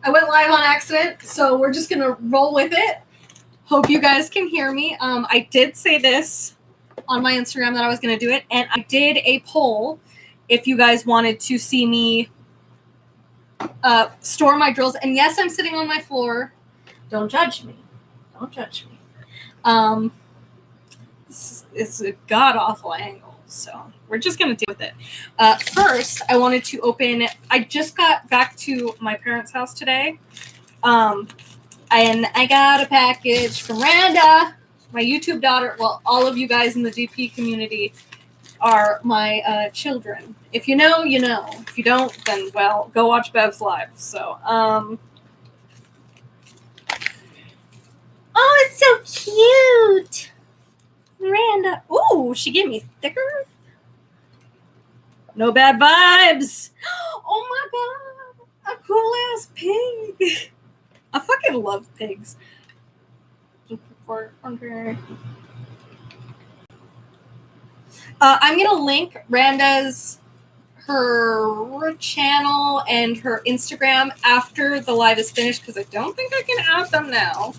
I went live on accident, so we're just gonna roll with it. Hope you guys can hear me. I did say this on my Instagram that I was gonna do it, and I did a poll if you guys wanted to see me store my drills. And yes, I'm sitting on my floor. Don't judge me. Don't judge me. It's a god-awful angle, so we're just going to deal with it. First, I wanted to open... I just got back to my parents' house today, and I got a package from Randa, my YouTube daughter. Well, all of you guys in the DP community are my children. If you know, you know. If you don't, then, well, go watch Bev's live. So, oh, it's so cute! Miranda. Ooh, she gave me stickers. No bad vibes. Oh my god, a cool ass pig. I fucking love pigs. I'm gonna link Randa's her channel and her Instagram after the live is finished because I don't think I can add them now.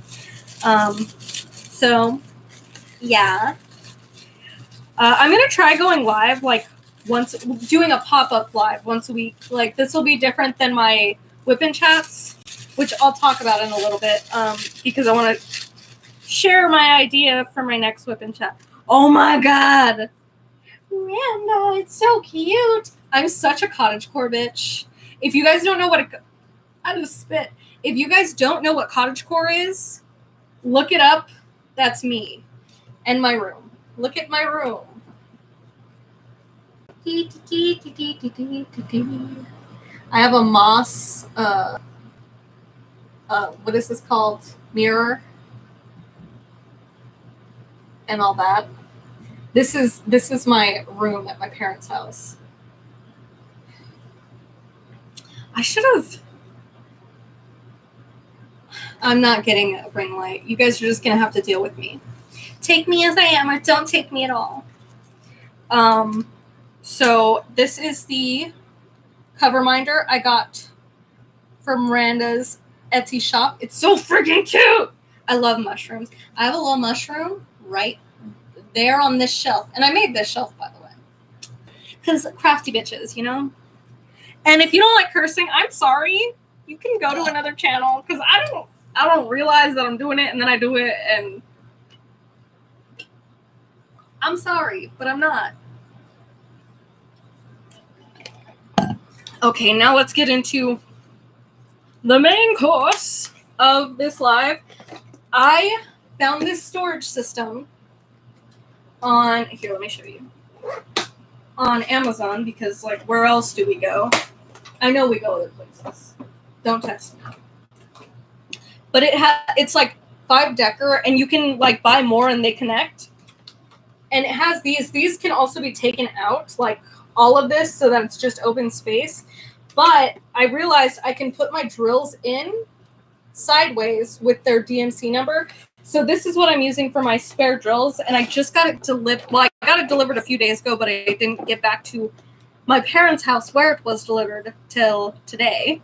So yeah. I'm going to try going live, like, doing a pop-up live once a week. Like, this will be different than my whip-in chats, which I'll talk about in a little bit, because I want to share my idea for my next whip-in chat. Oh, my God. Randa, it's so cute. I'm such a cottagecore bitch. If you guys don't know what I just spit. If you guys don't know what cottagecore is, look it up. That's me. And my room. Look at my room. I have a moss, what is this called? Mirror. And all that. This is my room at my parents' house. I should have... I'm not getting a ring light. You guys are just going to have to deal with me. Take me as I am or don't take me at all. So this is the cover minder I got from Miranda's Etsy shop. It's so freaking cute. I love mushrooms. I have a little mushroom right there on this shelf. And I made this shelf, by the way. Because crafty bitches, you know? And if you don't like cursing, I'm sorry. You can go to another channel. Because I don't realize that I'm doing it and then I do it and... I'm sorry, but I'm not. Okay, now let's get into the main course of this live. I found this storage system on, here, let me show you. On Amazon, because, like, where else do we go? I know we go other places. Don't test me. But it's like 5 decker, and you can, like, buy more and they connect. And it has these. These can also be taken out, like all of this, so that it's just open space. But I realized I can put my drills in sideways with their DMC number. So this is what I'm using for my spare drills. And I just got it delivered. Well, I got it delivered a few days ago, but I didn't get back to my parents' house where it was delivered till today.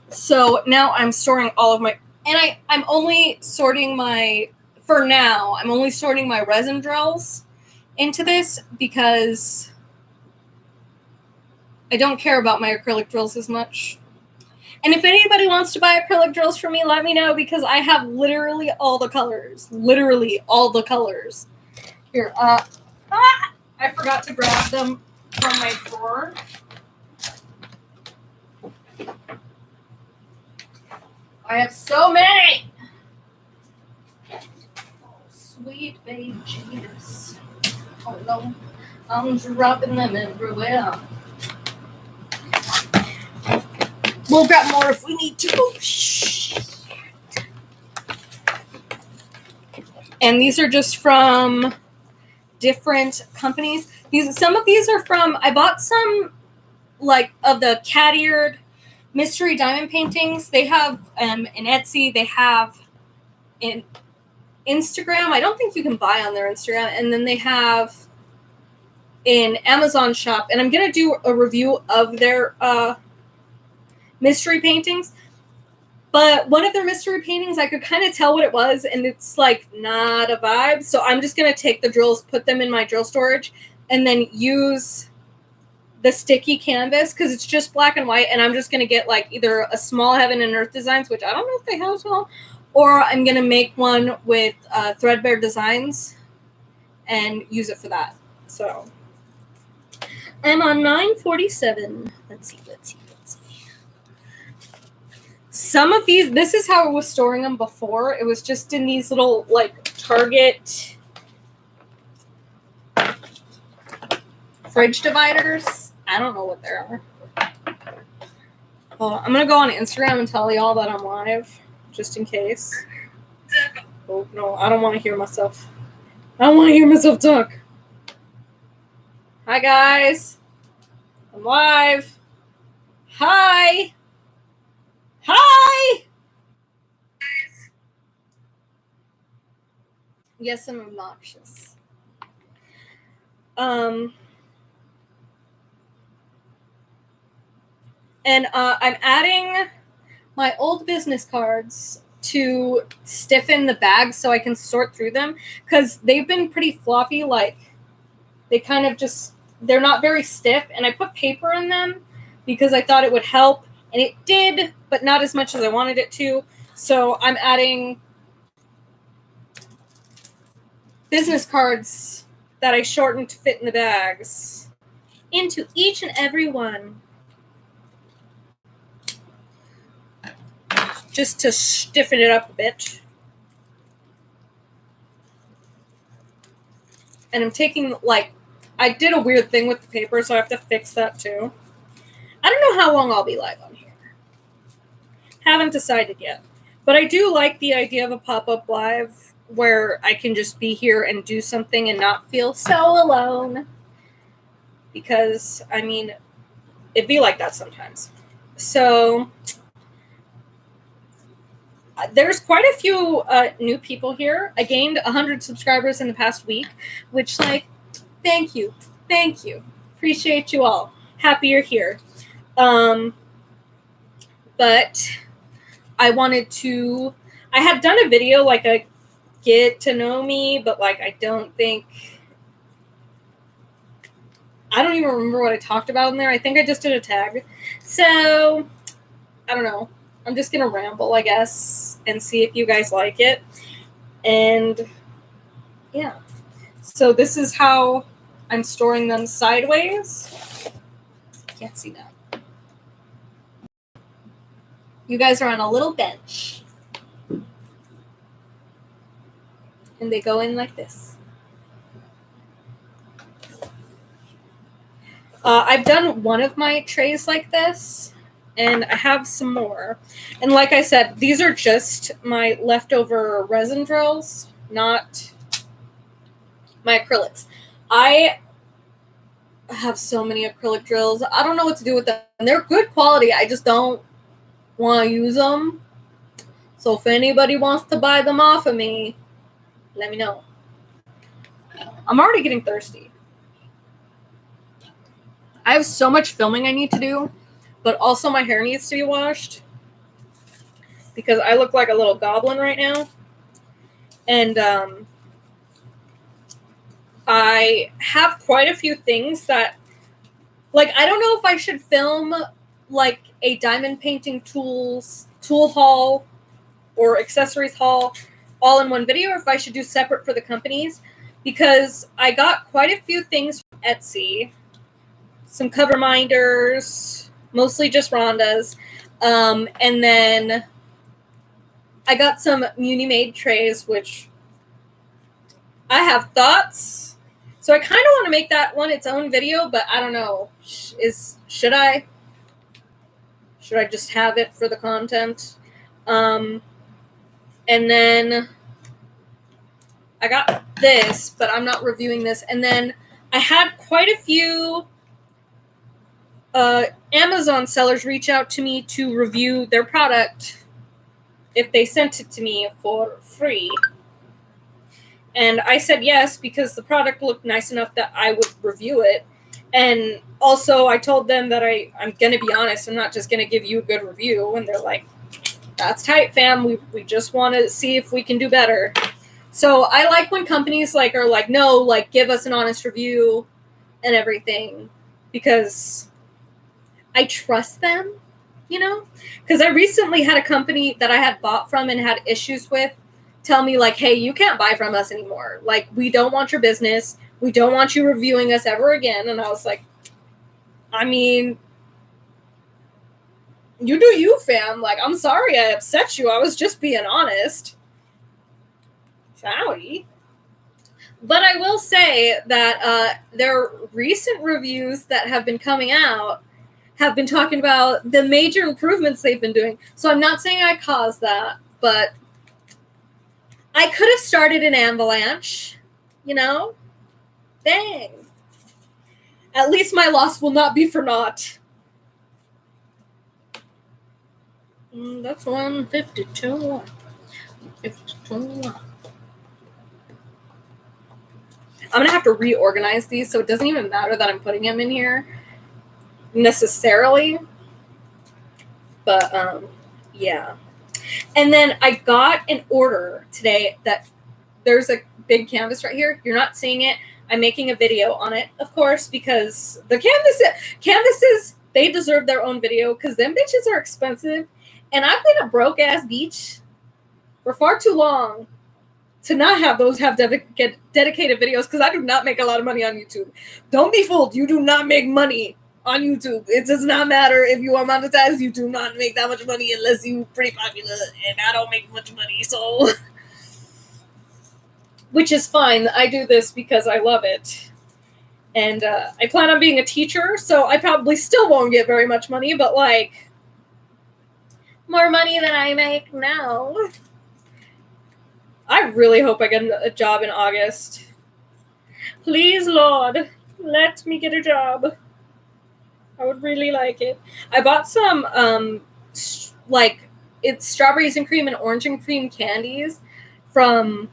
So now I'm storing all of my... And I'm only sorting my... For now, I'm only sorting my resin drills into this because I don't care about my acrylic drills as much. And if anybody wants to buy acrylic drills from me, let me know because I have literally all the colors. Literally all the colors. Here, I forgot to grab them from my drawer. I have so many! Sweet baby Jesus. Oh no, I'm dropping them everywhere. We'll grab more if we need to. Oh, shit. And these are just from different companies. Some of these are from, I bought some like of the cat-eared mystery diamond paintings. They have in Etsy, they have in Instagram. I don't think you can buy on their Instagram. And then they have in Amazon shop. And I'm going to do a review of their mystery paintings. But one of their mystery paintings, I could kind of tell what it was, and it's like not a vibe. So I'm just going to take the drills, put them in my drill storage, and then use the sticky canvas because it's just black and white. And I'm just going to get like either a small Heaven and Earth designs, which I don't know if they have as well, or I'm going to make one with threadbare designs and use it for that. So I'm on 947. Let's see. Some of these, this is how I was storing them before. It was just in these little, like, Target fridge dividers. I don't know what they are. I'm going to go on Instagram and tell y'all that I'm live, just in case. Oh, no, I don't want to hear myself. I don't want to hear myself talk. Hi, guys. I'm live. Hi. Hi. Yes, I'm obnoxious. And I'm adding my old business cards to stiffen the bags so I can sort through them because they've been pretty floppy. Like, they kind of just, they're not very stiff. And I put paper in them because I thought it would help. And it did, but not as much as I wanted it to. So I'm adding business cards that I shortened to fit in the bags into each and every one. Just to stiffen it up a bit. And I'm taking, like, I did a weird thing with the paper, so I have to fix that too. I don't know how long I'll be live on here. Haven't decided yet. But I do like the idea of a pop-up live where I can just be here and do something and not feel so alone. Because, I mean, it'd be like that sometimes. So there's quite a few new people here. I gained 100 subscribers in the past week, which, like, thank you. Thank you. Appreciate you all. Happy you're here. But I wanted to, I had done a video, like a get to know me, but like I don't even remember what I talked about in there. I think I just did a tag. So, I don't know. I'm just going to ramble, I guess, and see if you guys like it. And, yeah. So this is how I'm storing them sideways. Can't see that. You guys are on a little bench. And they go in like this. I've done one of my trays like this, and I have some more. And like I said, these are just my leftover resin drills, not my acrylics. I have so many acrylic drills. I don't know what to do with them. They're good quality. I just don't want to use them. So if anybody wants to buy them off of me, let me know. I'm already getting thirsty. I have so much filming I need to do, but also my hair needs to be washed because I look like a little goblin right now. And I have quite a few things that, like, I don't know if I should film like a diamond painting tool haul or accessories haul all in one video, or if I should do separate for the companies, because I got quite a few things from Etsy. Some cover minders, mostly just Rhonda's. And then I got some Muni-made trays, which I have thoughts. So I kind of want to make that one its own video, but I don't know. Should I? Should I just have it for the content? And then I got this, but I'm not reviewing this. And then I had quite a few Amazon sellers reach out to me to review their product if they sent it to me for free. And I said yes because the product looked nice enough that I would review it. And also, I told them that I'm going to be honest. I'm not just going to give you a good review. And they're like, that's tight, fam. We just want to see if we can do better. So I like when companies like are like, no, like give us an honest review and everything, because I trust them, you know? Because I recently had a company that I had bought from and had issues with tell me like, hey, you can't buy from us anymore. Like, we don't want your business. We don't want you reviewing us ever again. And I was like, I mean, you do you, fam. Like, I'm sorry I upset you. I was just being honest. Sorry. But I will say that their recent reviews that have been coming out have been talking about the major improvements they've been doing. So I'm not saying I caused that, but I could have started an avalanche, you know? Dang. At least my loss will not be for naught. That's 152. 52. I'm going to have to reorganize these, so it doesn't even matter that I'm putting them in here necessarily. But, yeah. And then I got an order today that there's a big canvas right here. You're not seeing it. I'm making a video on it, of course, because the canvases, they deserve their own video because them bitches are expensive. And I've been a broke-ass bitch for far too long to not have those have dedicated videos, because I do not make a lot of money on YouTube. Don't be fooled. You do not make money on YouTube. It does not matter if you are monetized. You do not make that much money unless you're pretty popular, and I don't make much money, so... Which is fine. I do this because I love it. And I plan on being a teacher, so I probably still won't get very much money, but, like, more money than I make now. I really hope I get a job in August. Please, Lord, let me get a job. I would really like it. I bought some, it's strawberries and cream and orange and cream candies from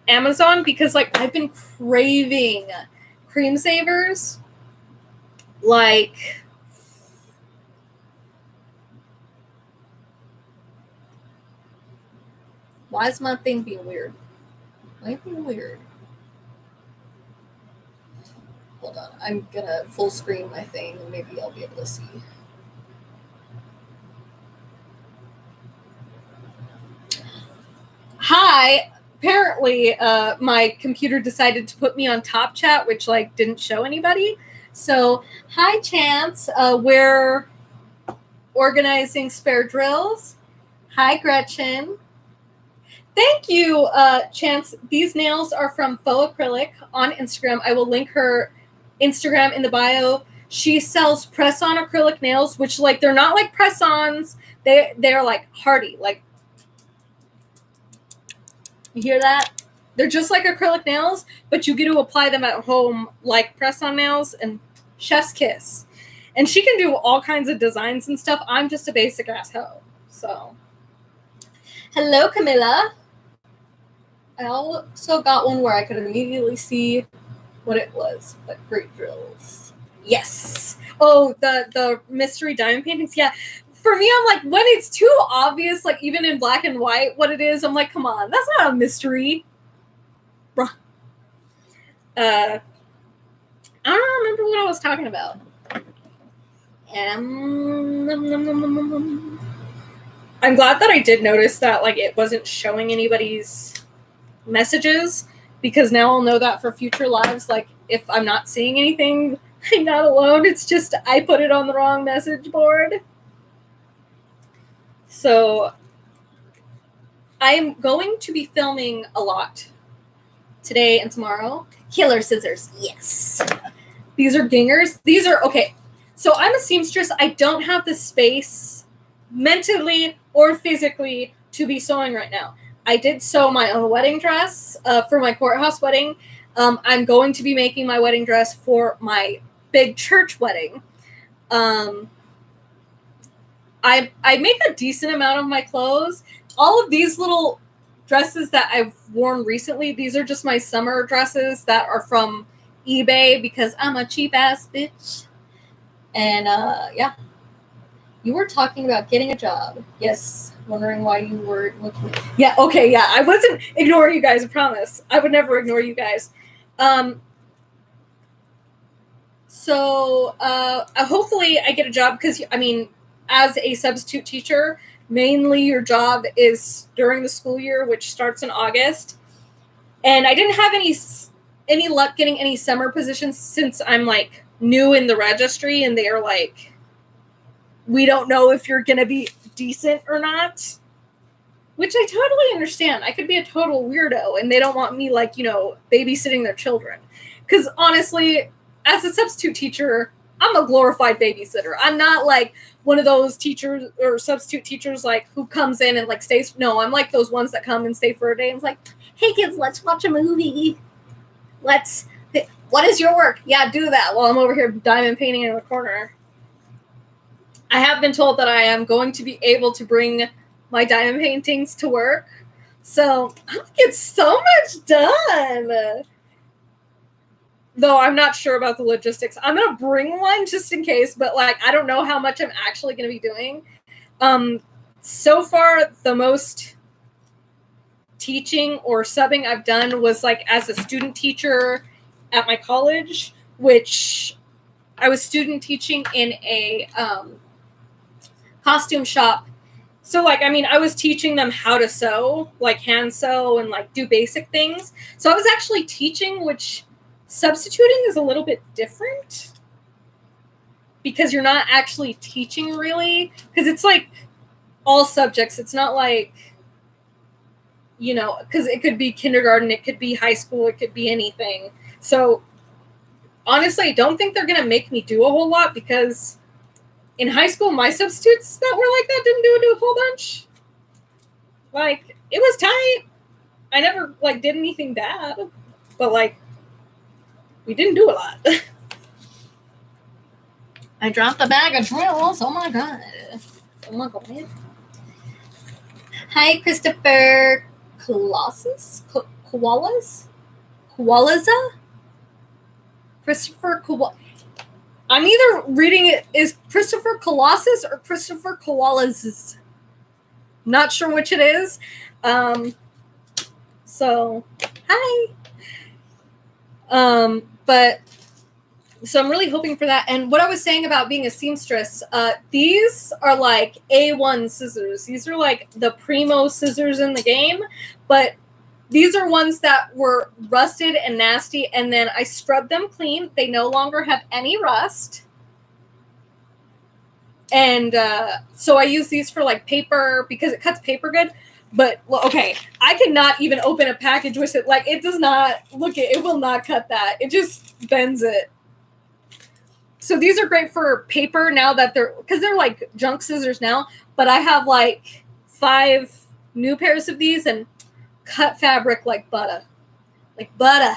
Amazon because, like, I've been craving cream savers. Like, why is my thing being weird? Why is it being weird? Hold on. I'm gonna full screen my thing and maybe I'll be able to see. Hi. Apparently, my computer decided to put me on Top Chat, which, like, didn't show anybody. So, hi, Chance. We're organizing spare drills. Hi, Gretchen. Thank you, Chance. These nails are from Faux Acrylic on Instagram. I will link her Instagram in the bio. She sells press-on acrylic nails, which, like, they're not like press-ons. They're like hardy. Like, you hear that? They're just like acrylic nails, but you get to apply them at home like press-on nails, and chef's kiss. And she can do all kinds of designs and stuff. I'm just a basic ass hoe. So, hello, Camilla. I also got one where I could immediately see what it was. But great drills. Yes. Oh, the mystery diamond paintings. Yeah. For me, I'm like, when it's too obvious, like even in black and white, what it is, I'm like, come on, that's not a mystery. Bruh. I don't remember what I was talking about. I'm glad that I did notice that, like, it wasn't showing anybody's messages, because now I'll know that for future lives, like, if I'm not seeing anything, I'm not alone. It's just I put it on the wrong message board. So I'm going to be filming a lot today and tomorrow. Killer scissors. Yes. These are gingers. These are, okay. So I'm a seamstress. I don't have the space mentally or physically to be sewing right now. I did sew my own wedding dress for my courthouse wedding. I'm going to be making my wedding dress for my big church wedding. I make a decent amount of my clothes. All of these little dresses that I've worn recently, these are just my summer dresses that are from eBay because I'm a cheap ass bitch. And yeah. You were talking about getting a job. Yes. Wondering why you were looking. Yeah, okay, yeah. I wasn't ignoring you guys, I promise. I would never ignore you guys. So hopefully I get a job because, I mean, as a substitute teacher, mainly your job is during the school year, which starts in August. And I didn't have any luck getting any summer positions since I'm like new in the registry and they're like, we don't know if you're going to be decent or not, which I totally understand. I could be a total weirdo and they don't want me like, you know, babysitting their children. Because honestly, as a substitute teacher, I'm a glorified babysitter. I'm not like one of those teachers or substitute teachers like who comes in and like stays. No, I'm like those ones that come and stay for a day and it's like, hey kids, let's watch a movie. What is your work? Yeah, do that while I'm over here diamond painting in the corner. I have been told that I am going to be able to bring my diamond paintings to work. So I'm going to get so much done. Though I'm not sure about the logistics. I'm going to bring one just in case, but like I don't know how much I'm actually going to be doing. So far, the most teaching or subbing I've done was like as a student teacher at my college, which I was student teaching in a costume shop. So like, I mean, I was teaching them how to sew, like hand sew and like do basic things. So I was actually teaching, which substituting is a little bit different because you're not actually teaching really, because it's like all subjects. It's not like, you know, because it could be kindergarten, it could be high school, it could be anything. So honestly, I don't think they're going to make me do a whole lot because in high school, my substitutes that were like that didn't do a whole bunch. Like, it was tight. I never, like, did anything bad. But, like, we didn't do a lot. I dropped a bag of drills. Oh, my God. Oh, my God. Hi, Christopher Colossus? Koalas? Koalaza? Christopher Koalas. I'm either reading it is Christopher Colossus or Christopher Koalas. Not sure which it is. So, hi. But so I'm really hoping for that. And what I was saying about being a seamstress, these are like A1 scissors. These are like the primo scissors in the game, but these are ones that were rusted and nasty, and then I scrubbed them clean. They no longer have any rust. And so I use these for like paper because it cuts paper good. But okay, I cannot even open a package with it. Like, it does not look it will not cut that. It just bends it. So these are great for paper now that because they're like junk scissors now. But I have like 5 new pairs of these and cut fabric like butter. Like butter.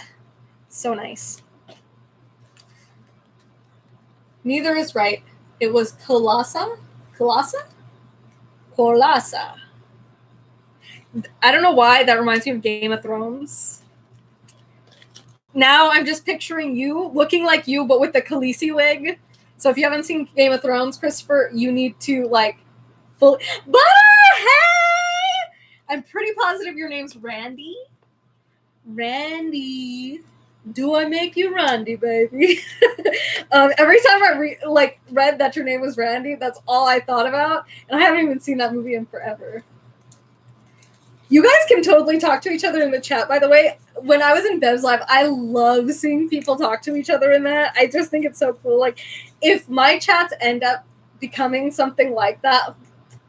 So nice. Neither is right. It was Colassa? Colassa. I don't know why that reminds me of Game of Thrones. Now I'm just picturing you looking like you, but with the Khaleesi wig. So if you haven't seen Game of Thrones, Christopher, you need to like Butter! Hey! I'm pretty positive your name's Randy. Randy. Do I make you Randy, baby? Every time I read that your name was Randy, that's all I thought about. And I haven't even seen that movie in forever. You guys can totally talk to each other in the chat, by the way. When I was in Bev's Live, I love seeing people talk to each other in that. I just think it's so cool. Like, if my chats end up becoming something like that,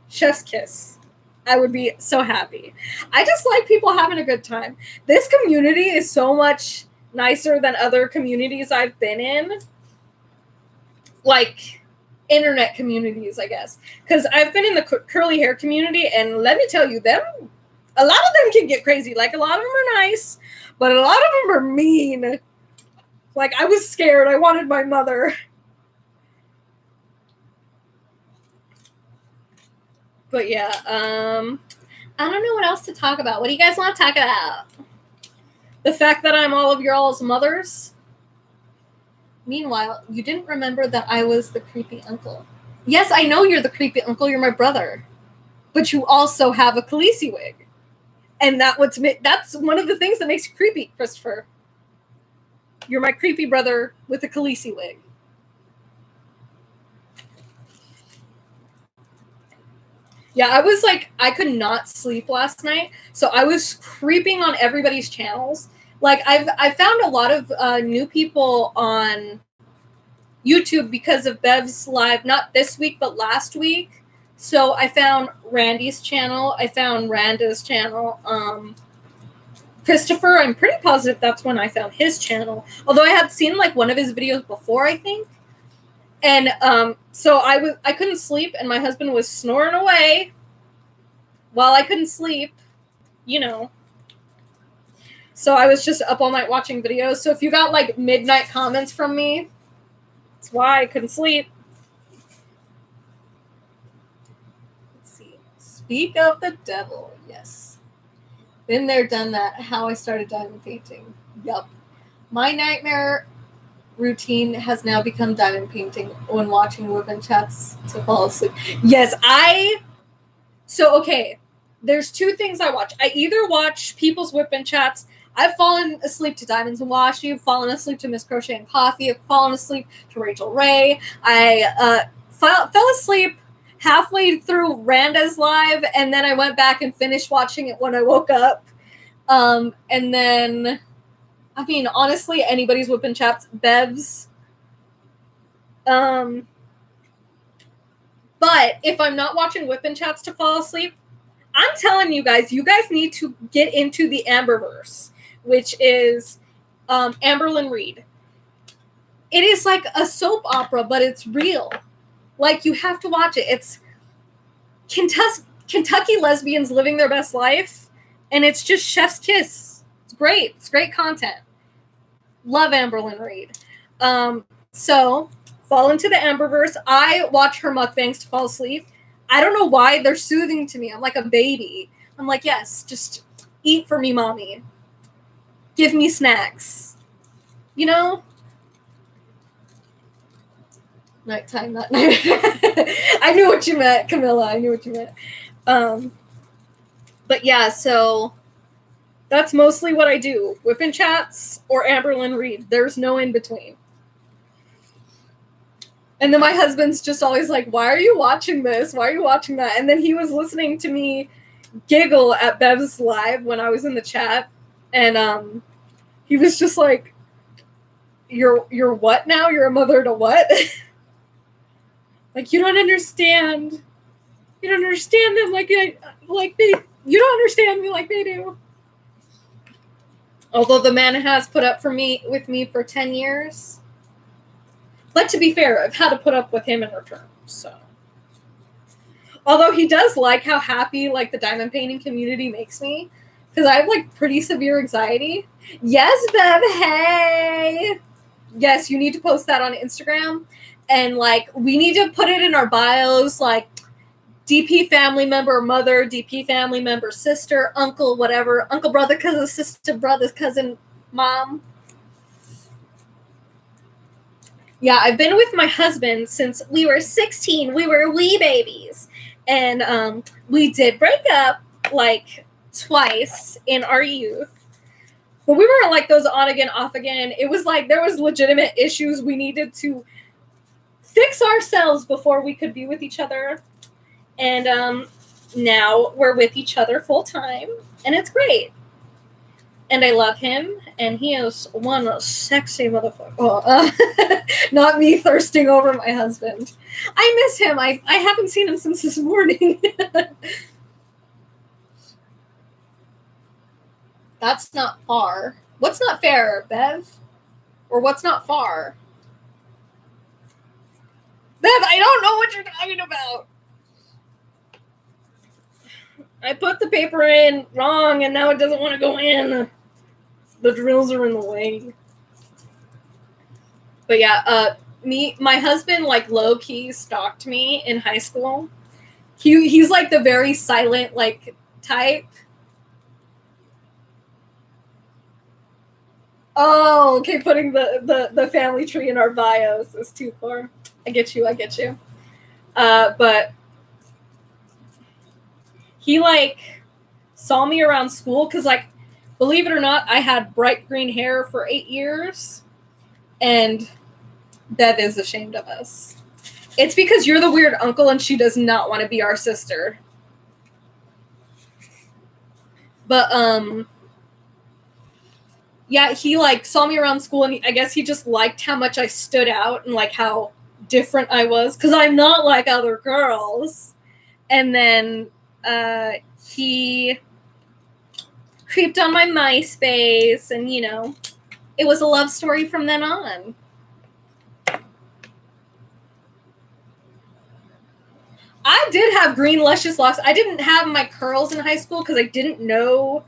chef's kiss. I would be so happy. I just like people having a good time. This community is so much nicer than other communities I've been in. Like, internet communities, I guess. Because I've been in the curly hair community, and let me tell you, a lot of them can get crazy. Like, a lot of them are nice, but a lot of them are mean. Like, I was scared. I wanted my mother. But yeah, I don't know what else to talk about. What do you guys want to talk about? The fact that I'm all of your all's mothers? Meanwhile, you didn't remember that I was the creepy uncle. Yes, I know you're the creepy uncle. You're my brother. But you also have a Khaleesi wig. And that's one of the things that makes you creepy, Christopher. You're my creepy brother with a Khaleesi wig. Yeah, I was like, I could not sleep last night, so I was creeping on everybody's channels. Like, I found a lot of new people on YouTube because of Bev's live, not this week, but last week. So I found Randy's channel. I found Randa's channel. Christopher, I'm pretty positive that's when I found his channel. Although I had seen like one of his videos before, I think. And so I couldn't sleep, and my husband was snoring away while I couldn't sleep, you know. So I was just up all night watching videos. So if you got like midnight comments from me, that's why I couldn't sleep. Let's see. Speak of the devil. Yes. Been there, done that. How I started diamond painting. Yup. My nightmare routine has now become diamond painting when watching women chats to fall asleep. Yes, so okay, there's two things I watch. I either watch people's whip-in chats. I've fallen asleep to Diamonds and Washi. I've fallen asleep to Miss Crochet and Coffee. I've fallen asleep to Rachel Ray. I fell asleep halfway through Randa's live, and then I went back and finished watching it when I woke up. And then, I mean, honestly, anybody's whip-in chats, Bev's. But if I'm not watching whip-in chats to fall asleep, I'm telling you guys need to get into the Amberverse, which is Amberlynn Reid. It is like a soap opera, but it's real. Like, you have to watch it. It's Kentucky lesbians living their best life, and it's just chef's kiss. It's great. It's great content. Love Amberlynn Reid. So, fall into the Amberverse. I watch her mukbangs to fall asleep. I don't know why, they're soothing to me. I'm like a baby. I'm like, yes, just eat for me, mommy. Give me snacks. You know? Nighttime, not night. I knew what you meant, Camilla. I knew what you meant. But yeah, so that's mostly what I do. Whip-in chats or Amberlynn Reid. There's no in between. And then my husband's just always like, why are you watching this? Why are you watching that? And then he was listening to me giggle at Bev's live when I was in the chat. And he was just like, you're what now? You're a mother to what? Like, you don't understand. You don't understand them you don't understand me like they do. Although the man has put up with me for 10 years. But to be fair, I've had to put up with him in return, so. Although he does like how happy, like, the diamond painting community makes me. Because I have, like, pretty severe anxiety. Yes, Bev, hey! Yes, you need to post that on Instagram. And, like, we need to put it in our bios, like, DP family member, mother, DP family member, sister, uncle, whatever. Uncle, brother, cousin, sister, brother, cousin, mom. Yeah, I've been with my husband since we were 16. We were wee babies. And we did break up, like, twice in our youth. But we weren't like those on again, off again. It was like there was legitimate issues we needed to fix ourselves before we could be with each other. And now we're with each other full time. And it's great. And I love him, and he is one sexy motherfucker. Oh, not me thirsting over my husband. I miss him. I haven't seen him since this morning. That's not far. What's not fair, Bev? Or what's not far? Bev, I don't know what you're talking about. I put the paper in wrong, and now it doesn't want to go in. The drills are in the way. But yeah, my husband, like, low-key stalked me in high school. He's like the very silent, like, type. Oh, okay, putting the family tree in our bios is too far. I get you. But he, like, saw me around school because, like, believe it or not, I had bright green hair for 8 years, and Bev is ashamed of us. It's because you're the weird uncle and she does not want to be our sister. But, yeah, he, like, saw me around school, and I guess he just liked how much I stood out and, like, how different I was, because I'm not like other girls. And then he creeped on my MySpace, and, you know, it was a love story from then on. I did have green, luscious locks. I didn't have my curls in high school because I didn't know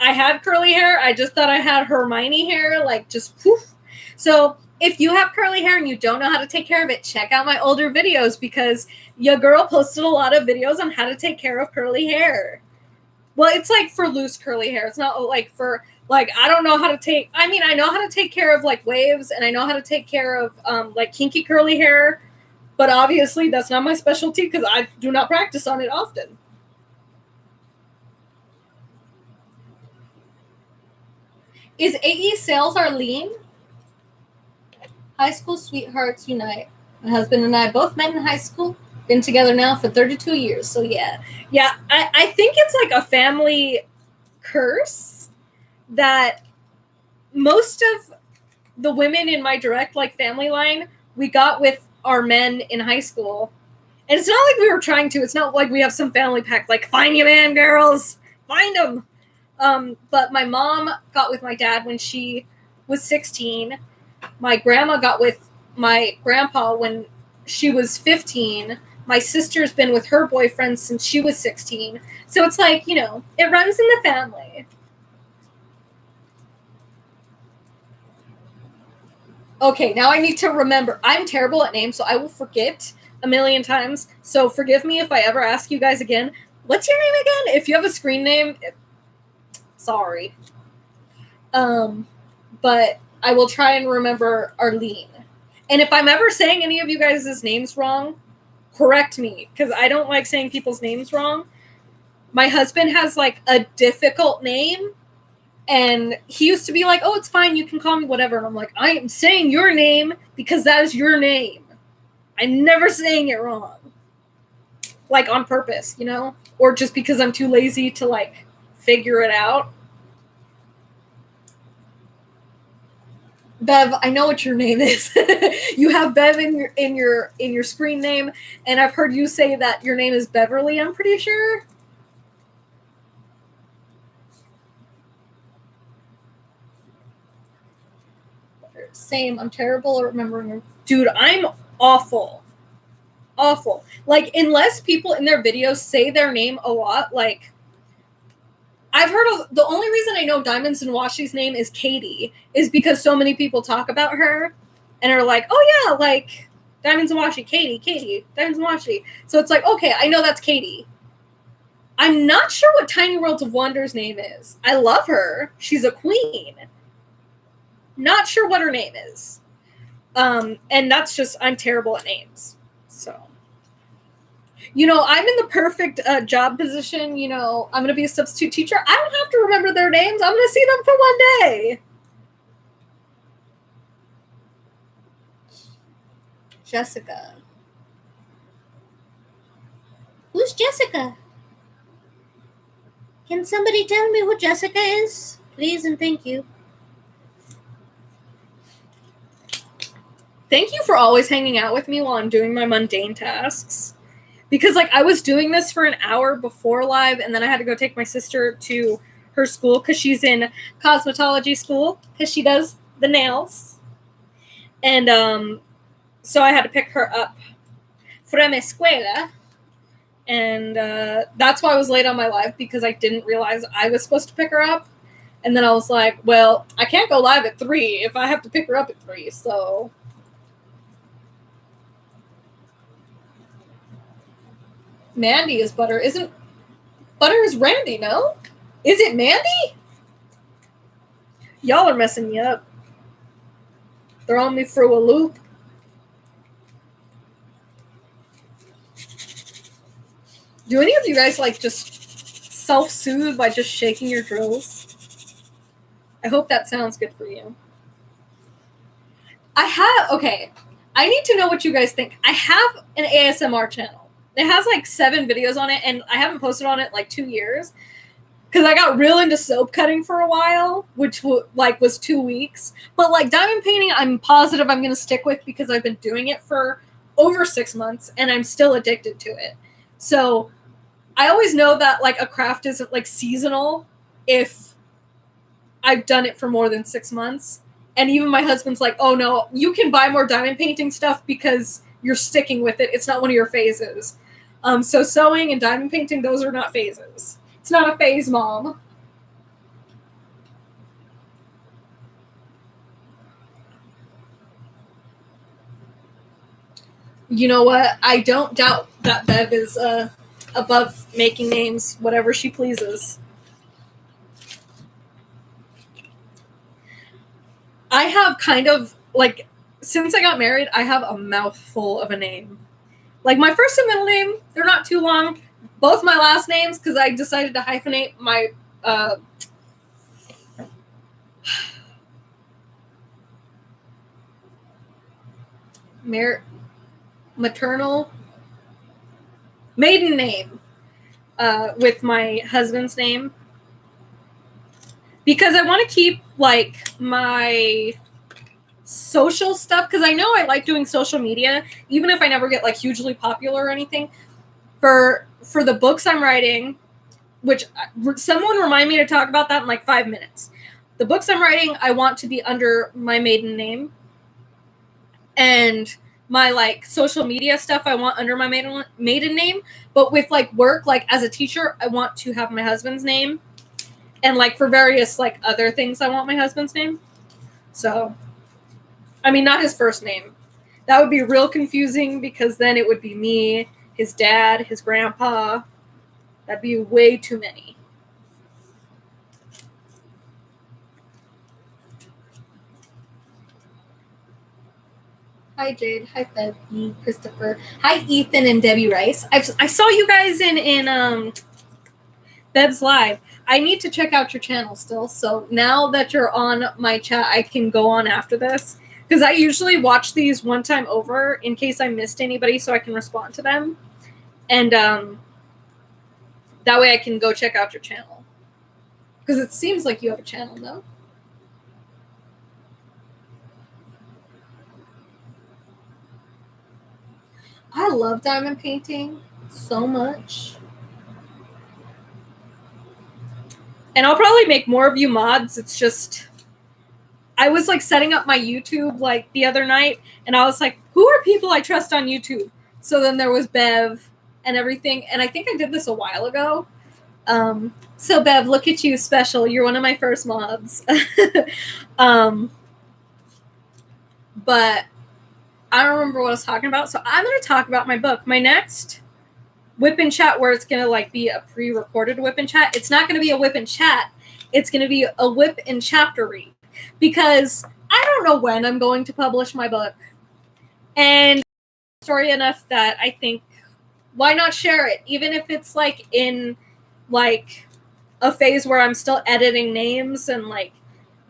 I had curly hair. I just thought I had Hermione hair, like, just poof. So if you have curly hair and you don't know how to take care of it, check out my older videos, because your girl posted a lot of videos on how to take care of curly hair. Well, it's like for loose curly hair. It's not like for, like, I don't know how to take, I mean, I know how to take care of, like, waves, and I know how to take care of, like, kinky curly hair, but obviously that's not my specialty because I do not practice on it often. Is AE Sales Arlene? High school sweethearts unite. My husband and I both met in high school. Been together now for 32 years. So yeah. Yeah, I think it's like a family curse that most of the women in my direct, like, family line, we got with our men in high school. And it's not like we were trying to. It's not like we have some family pact, like, find your man, girls. Find him. But my mom got with my dad when she was 16. My grandma got with my grandpa when she was 15. My sister's been with her boyfriend since she was 16. So it's like, you know, it runs in the family. Okay, now I need to remember. I'm terrible at names, so I will forget a million times. So forgive me if I ever ask you guys again, what's your name again? If you have a screen name, sorry. But I will try and remember Arlene. And if I'm ever saying any of you guys' names wrong, correct me, because I don't like saying people's names wrong. My husband has, like, a difficult name, and he used to be like, oh, it's fine, you can call me whatever. And I'm like, I am saying your name because that is your name. I'm never saying it wrong. Like, on purpose, you know? Or just because I'm too lazy to, like, figure it out. Bev, I know what your name is. You have Bev in your screen name, and I've heard you say that your name is Beverly, I'm pretty sure. Same, I'm terrible at remembering. Dude, I'm awful. Awful. Like, unless people in their videos say their name a lot, like, I've heard of, the only reason I know Diamonds and Washi's name is Katie is because so many people talk about her and are like, oh yeah, like, Diamonds and Washi, Katie, Diamonds and Washi. So it's like, okay, I know that's Katie. I'm not sure what Tiny Worlds of Wonder's name is. I love her. She's a queen. Not sure what her name is. And that's just, I'm terrible at names. So, you know, I'm in the perfect job position. You know, I'm going to be a substitute teacher. I don't have to remember their names. I'm going to see them for one day. Jessica. Who's Jessica? Can somebody tell me who Jessica is? Please and thank you. Thank you for always hanging out with me while I'm doing my mundane tasks. Because, like, I was doing this for an hour before live, and then I had to go take my sister to her school because she's in cosmetology school because she does the nails. And so I had to pick her up from escuela. And that's why I was late on my live, because I didn't realize I was supposed to pick her up. And then I was like, well, I can't go live at 3 if I have to pick her up at 3, so... Mandy is Butter. Isn't Butter is Randy, no? Is it Mandy? Y'all are messing me up. throwing me through a loop. Do any of you guys like just self-soothe by just shaking your drills? I hope that sounds good for you. Okay, I need to know what you guys think. I have an ASMR channel. It has like 7 videos on it, and I haven't posted on it like 2 years because I got real into soap cutting for a while, which was 2 weeks. But like diamond painting, I'm positive I'm going to stick with because I've been doing it for over 6 months, and I'm still addicted to it. So I always know that like a craft isn't like seasonal if I've done it for more than 6 months. And even my husband's like, oh no, you can buy more diamond painting stuff because you're sticking with it. It's not one of your phases. So sewing and diamond painting, those are not phases. It's not a phase, Mom. You know what? I don't doubt that Bev is above making names, whatever she pleases. I have kind of, like, since I got married, I have a mouthful of a name. Like, my first and middle name, they're not too long. Both my last names, because I decided to hyphenate my maternal maiden name with my husband's name. Because I want to keep, like, my social stuff, because I know I like doing social media, even if I never get, like, hugely popular or anything. For the books I'm writing, which someone remind me to talk about that in, like, 5 minutes. The books I'm writing, I want to be under my maiden name. And my, like, social media stuff, I want under my maiden name. But with, like, work, like, as a teacher, I want to have my husband's name. And, like, for various, like, other things, I want my husband's name. So, I mean, not his first name. That would be real confusing because then it would be me, his dad, his grandpa. That'd be way too many. Hi, Jade. Hi, Bebby, Christopher. Hi, Ethan and Debbie Rice. I saw you guys in Bev's live. I need to check out your channel still. So now that you're on my chat, I can go on after this. Because I usually watch these one time over in case I missed anybody so I can respond to them. And that way I can go check out your channel. Because it seems like you have a channel, though. I love diamond painting so much. And I'll probably make more of you mods. It's just, I was like setting up my YouTube like the other night, and I was like, who are people I trust on YouTube? So then there was Bev and everything, and I think I did this a while ago. So Bev, look at you, special. You're one of my first mods. But I don't remember what I was talking about. So I'm going to talk about my book. My next whip and chat, where it's going to like be a pre-recorded whip and chat. It's not going to be a whip and chat. It's going to be a whip and chapter read, because I don't know when I'm going to publish my book. And story enough that I think, why not share it? Even if it's like in like a phase where I'm still editing names and like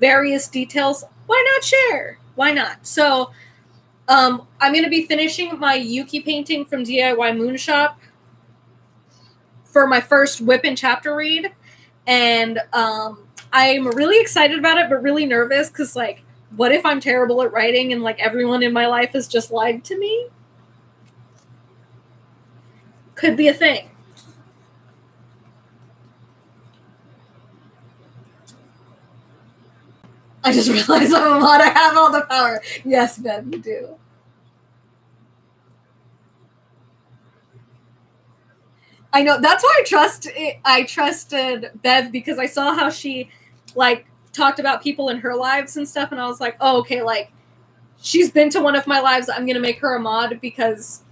various details, why not share? Why not? So I'm going to be finishing my Yuki painting from DIY Moonshop for my first whip and chapter read. And I'm really excited about it, but really nervous because, like, what if I'm terrible at writing and, like, everyone in my life has just lied to me? Could be a thing. I just realized I'm a mod. I have all the power. Yes, Ben, you do. I know. That's why I trusted Bev, because I saw how she, like, talked about people in her lives and stuff, and I was like, oh, okay, like, she's been to one of my lives. I'm going to make her a mod because,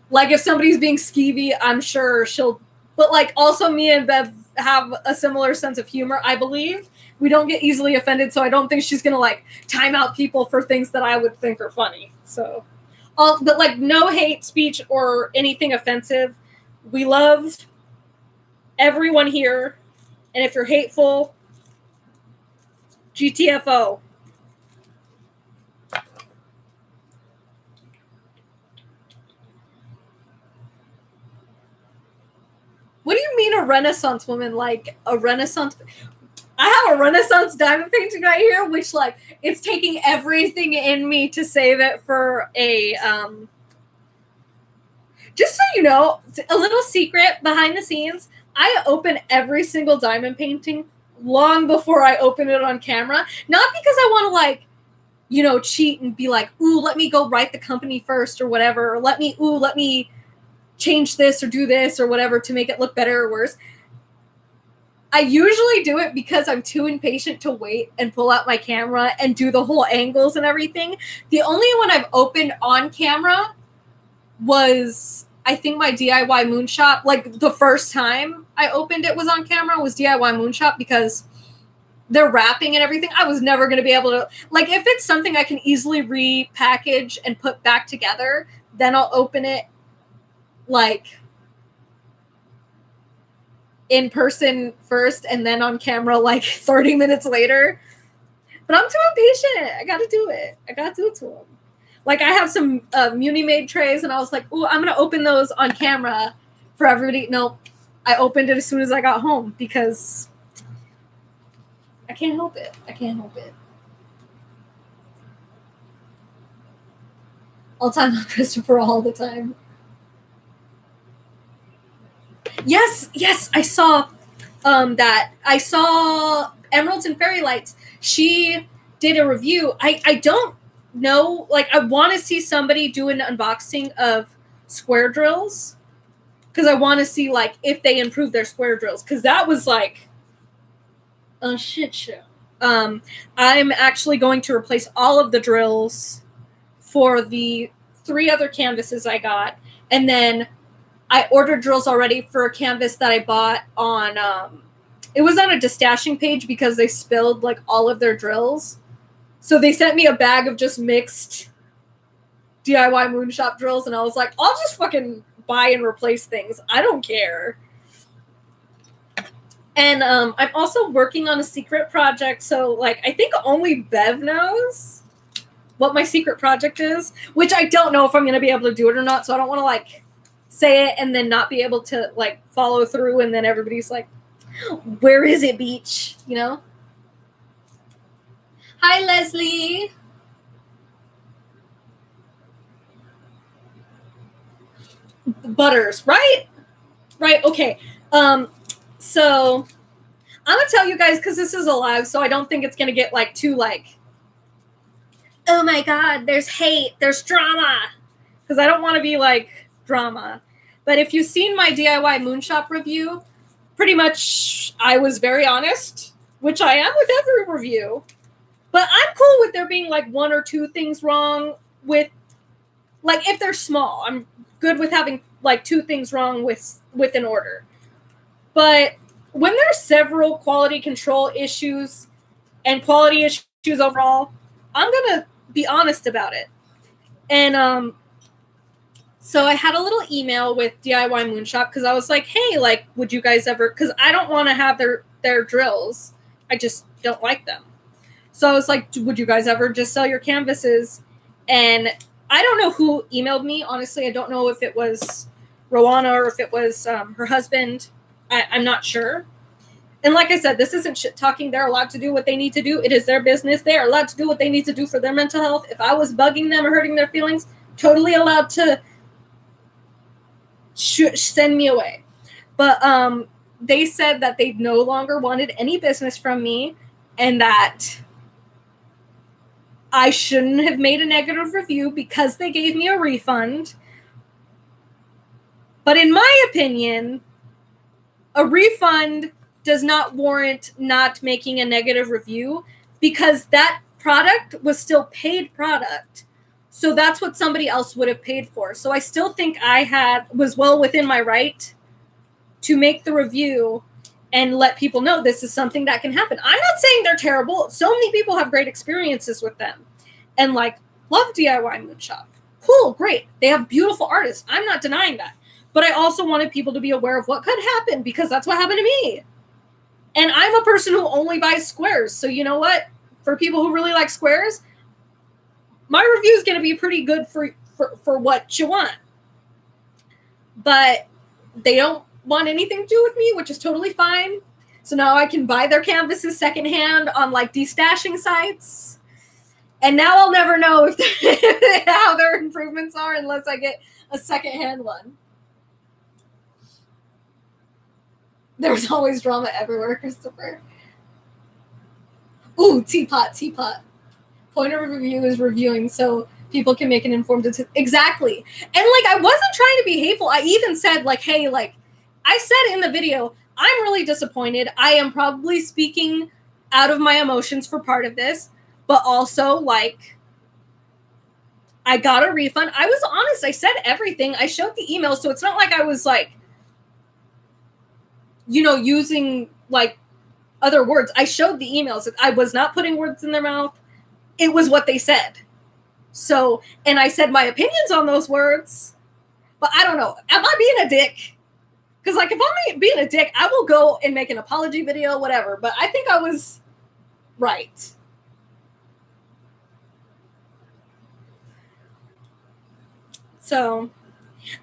like, if somebody's being skeevy, I'm sure she'll... But, like, also me and Bev have a similar sense of humor, I believe, we don't get easily offended, so I don't think she's gonna like time out people for things that I would think are funny. So, but like no hate speech or anything offensive. We love everyone here, and if you're hateful, GTFO. What do you mean a Renaissance woman? Like a Renaissance? I have a Renaissance diamond painting right here, which like it's taking everything in me to save it for a just so you know, a little secret behind the scenes. I open every single diamond painting long before I open it on camera. Not because I want to like, you know, cheat and be like, ooh, let me go write the company first or whatever. Or let me change this or do this or whatever to make it look better or worse. I usually do it because I'm too impatient to wait and pull out my camera and do the whole angles and everything. The only one I've opened on camera was, I think, my DIY Moonshop. Like the first time I opened it was on camera was DIY Moonshop because they're wrapping and everything. I was never going to be able to, like, if it's something I can easily repackage and put back together, then I'll open it like in person first and then on camera like 30 minutes later. But I'm too impatient. I got to do it. I got to do it to them. Like I have some Muni-made trays and I was like, ooh, I'm going to open those on camera for everybody. No, I opened it as soon as I got home because I can't help it. I can't help it. All time on Christopher all the time. Yes, I saw that. I saw Emeralds and Fairy Lights. She did a review. I don't know. Like, I want to see somebody do an unboxing of square drills because I want to see, like, if they improve their square drills because that was, like, a shit show. I'm actually going to replace all of the drills for the 3 other canvases I got, and then I ordered drills already for a canvas that I bought on, it was on a destashing page because they spilled like all of their drills. So they sent me a bag of just mixed DIY Moonshop drills. And I was like, I'll just fucking buy and replace things. I don't care. And I'm also working on a secret project. So like, I think only Bev knows what my secret project is, which I don't know if I'm going to be able to do it or not. So I don't want to like say it and then not be able to like follow through and then everybody's like, where is it, Beach? You know? Hi, Leslie. Butters, right? Right, okay. So I'm gonna tell you guys because this is a live, so I don't think it's gonna get like too like, oh my god, there's hate, there's drama. Because I don't want to be like drama. But if you've seen my DIY Moonshop review, pretty much I was very honest, which I am with every review. But I'm cool with there being like 1 or 2 things wrong with, like if they're small, I'm good with having like 2 things wrong with an order. But when there's several quality control issues and quality issues overall, I'm going to be honest about it. And so I had a little email with DIY Moonshop because I was like, hey, like, would you guys ever, because I don't want to have their drills. I just don't like them. So I was like, would you guys ever just sell your canvases? And I don't know who emailed me. Honestly, I don't know if it was Rowana or if it was her husband. I'm not sure. And like I said, this isn't shit talking. They're allowed to do what they need to do. It is their business. They're allowed to do what they need to do for their mental health. If I was bugging them or hurting their feelings, totally allowed to send me away. But they said that they no longer wanted any business from me and that I shouldn't have made a negative review because they gave me a refund. But in my opinion, a refund does not warrant not making a negative review because that product was still paid product. So that's what somebody else would have paid for. So I still think I was well within my right to make the review and let people know this is something that can happen. I'm not saying they're terrible. So many people have great experiences with them and like love DIY Moonshop. Cool, great. They have beautiful artists. I'm not denying that. But I also wanted people to be aware of what could happen because that's what happened to me. And I'm a person who only buys squares. So you know what? For people who really like squares, my review is going to be pretty good for what you want. But they don't want anything to do with me, which is totally fine. So now I can buy their canvases secondhand on like destashing sites. And now I'll never know if how their improvements are unless I get a secondhand one. There's always drama everywhere, Christopher. Ooh, teapot. Point of review is reviewing so people can make an informed decision. Exactly. And like, I wasn't trying to be hateful. I even said like, hey, like I said in the video, I'm really disappointed. I am probably speaking out of my emotions for part of this, but also like I got a refund. I was honest. I said everything. I showed the email. So it's not like I was like, you know, using like other words. I showed the emails. I was not putting words in their mouth. It was what they said. So, and I said my opinions on those words, but I don't know. Am I being a dick? Because like, if I'm being a dick, I will go and make an apology video, whatever. But I think I was right. So,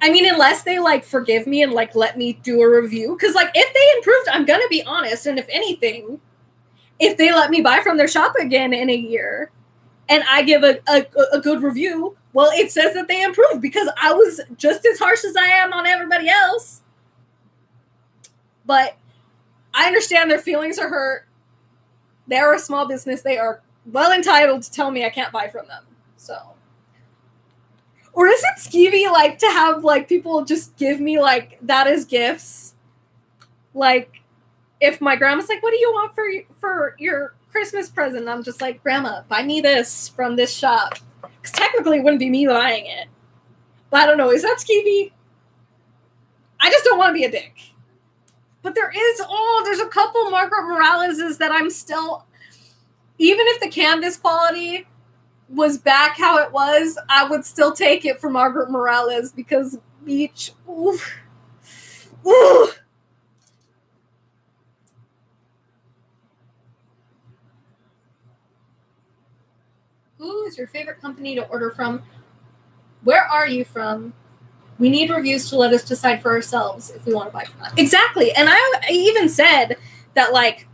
I mean, unless they like forgive me and like let me do a review, because like if they improved, I'm gonna be honest. And if anything, if they let me buy from their shop again in a year, and I give a good review, well, it says that they improved because I was just as harsh as I am on everybody else. But I understand their feelings are hurt. They're a small business. They are well entitled to tell me I can't buy from them. So. Or is it skeevy, like, to have, like, people just give me, like, that as gifts? Like, if my grandma's like, what do you want for your Christmas present? I'm just like, Grandma, buy me this from this shop. Because technically it wouldn't be me buying it. But I don't know. Is that skeevy? I just don't want to be a dick. But there's a couple Margaret Moraleses that I'm still, even if the canvas quality was back how it was, I would still take it for Margaret Morales because Beach, ooh. Who is your favorite company to order from? Where are you from? We need reviews to let us decide for ourselves if we want to buy from them. Exactly. And I even said that, like,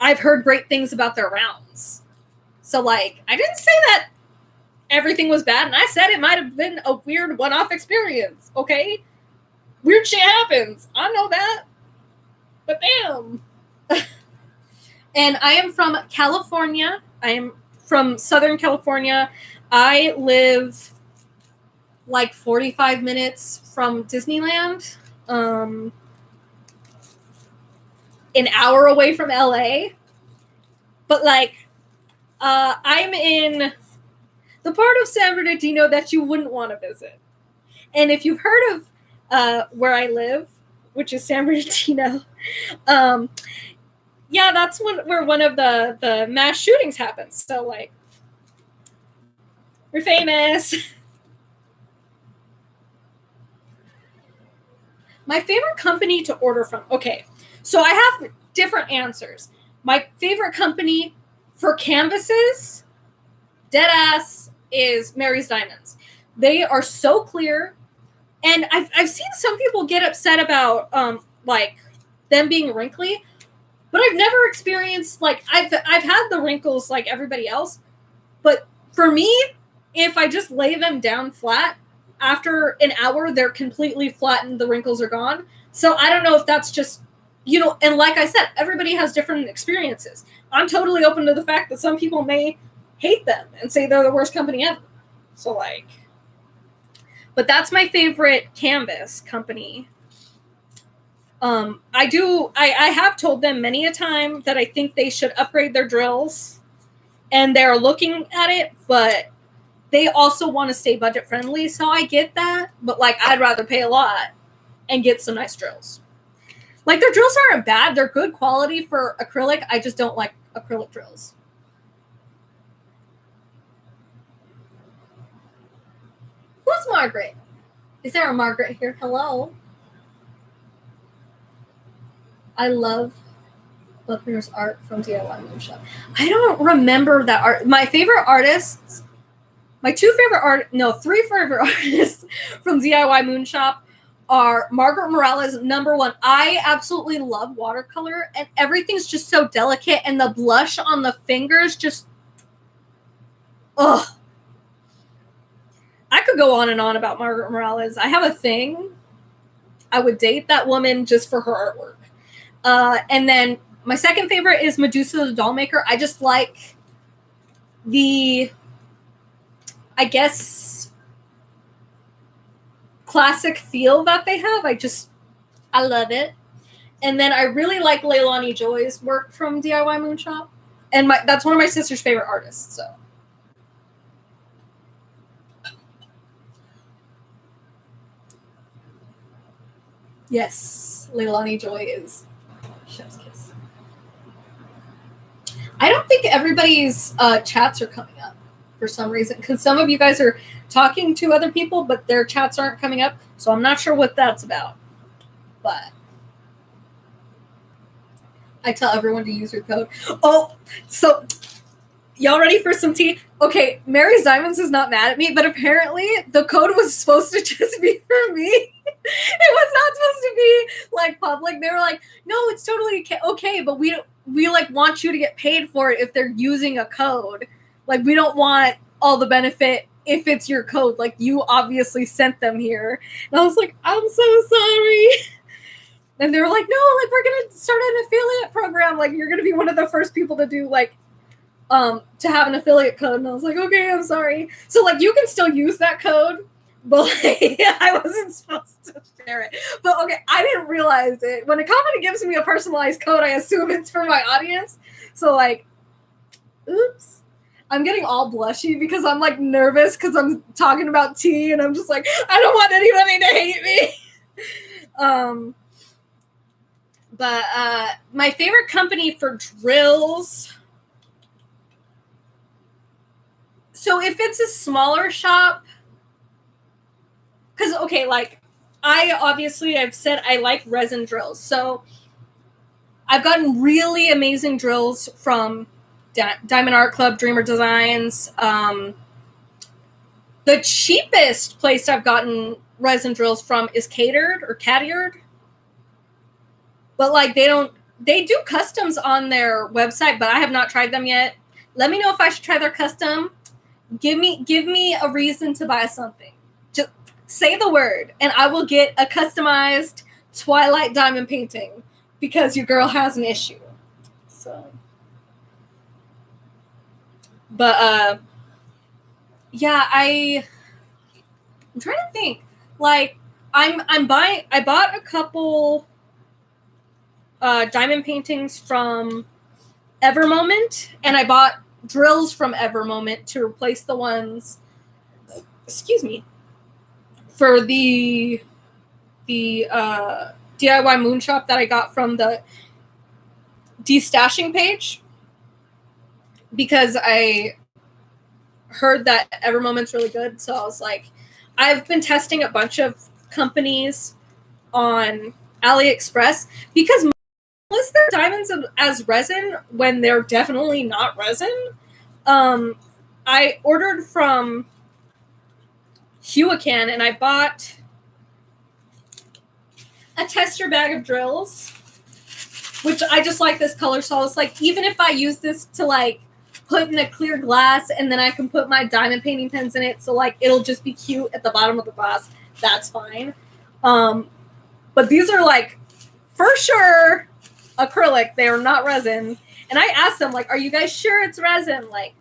I've heard great things about their rounds. So, like, I didn't say that everything was bad. And I said it might have been a weird one-off experience. Okay? Weird shit happens. I know that. But damn. And I am from California. I am from Southern California. I live like 45 minutes from Disneyland, an hour away from LA, but like, I'm in the part of San Bernardino that you wouldn't want to visit. And if you've heard of where I live, which is San Bernardino, yeah, that's where one of the mass shootings happens. So like, we're famous. My favorite company to order from. Okay, so I have different answers. My favorite company for canvases, deadass, is Mary's Diamonds. They are so clear, and I've seen some people get upset about like them being wrinkly, but I've never experienced like I've had the wrinkles like everybody else, but for me, if I just lay them down flat, after an hour, they're completely flattened. The wrinkles are gone. So I don't know if that's just, you know, and like I said, everybody has different experiences. I'm totally open to the fact that some people may hate them and say they're the worst company ever. So like, but that's my favorite canvas company. I have told them many a time that I think they should upgrade their drills, and they're looking at it, but they also want to stay budget friendly, so I get that. But like, I'd rather pay a lot and get some nice drills. Like, their drills aren't bad. They're good quality for acrylic. I just don't like acrylic drills. Who's Margaret? Is there a Margaret here? Hello? I love Buckner's art from DIY Moonshop. I don't remember that art. My favorite artists, my three favorite artists from DIY Moonshop are Margaret Morales, number one. I absolutely love watercolor, and everything's just so delicate, and the blush on the fingers just, ugh. I could go on and on about Margaret Morales. I have a thing. I would date that woman just for her artwork. And then my second favorite is Medusa the Doll Maker. I just like the, I guess, classic feel that they have. I love it. And then I really like Leilani Joy's work from DIY Moonshop. And that's one of my sister's favorite artists, so. Yes, Leilani Joy is chef's kiss. I don't think everybody's chats are coming up for some reason, because some of you guys are talking to other people, but their chats aren't coming up, so I'm not sure what that's about. But I tell everyone to use your code. Oh, so y'all ready for some tea? Okay, Mary's Diamonds is not mad at me, but apparently the code was supposed to just be for me. It was not supposed to be like public. They were like, no, it's totally okay, but we like want you to get paid for it if they're using a code. Like, we don't want all the benefit if it's your code. Like, you obviously sent them here. And I was like, I'm so sorry. And they were like, no, like, we're gonna start an affiliate program. Like, you're gonna be one of the first people to do like to have an affiliate code. And I was like, okay, I'm sorry. So like, you can still use that code, but like, I wasn't supposed to share it. But okay, I didn't realize it. When a company gives me a personalized code, I assume it's for my audience. So like, oops. I'm getting all blushy because I'm like nervous because I'm talking about tea and I'm just like, I don't want anybody to hate me. But my favorite company for drills. So if it's a smaller shop, because, okay, like, I've said I like resin drills. So I've gotten really amazing drills from Diamond Art Club, Dreamer Designs. The cheapest place I've gotten resin drills from is Catered. But like, they do customs on their website, but I have not tried them yet. Let me know if I should try their custom. Give me a reason to buy something. Just say the word, and I will get a customized Twilight diamond painting because your girl has an issue. So, but yeah, I'm trying to think. Like, I bought a couple diamond paintings from Evermoment, and I bought drills from Evermoment to replace the ones, for the DIY Moonshop that I got from the destashing page, because I heard that Evermoment's really good. So I was like, I've been testing a bunch of companies on AliExpress because list their diamonds as resin when they're definitely not resin. I ordered from Huacan and I bought a tester bag of drills, which I just like this color. So I was like, even if I use this to like put in a clear glass and then I can put my diamond painting pens in it, so like it'll just be cute at the bottom of the glass, that's fine. But these are like for sure acrylic. They are not resin. And I asked them, like, are you guys sure it's resin? Like,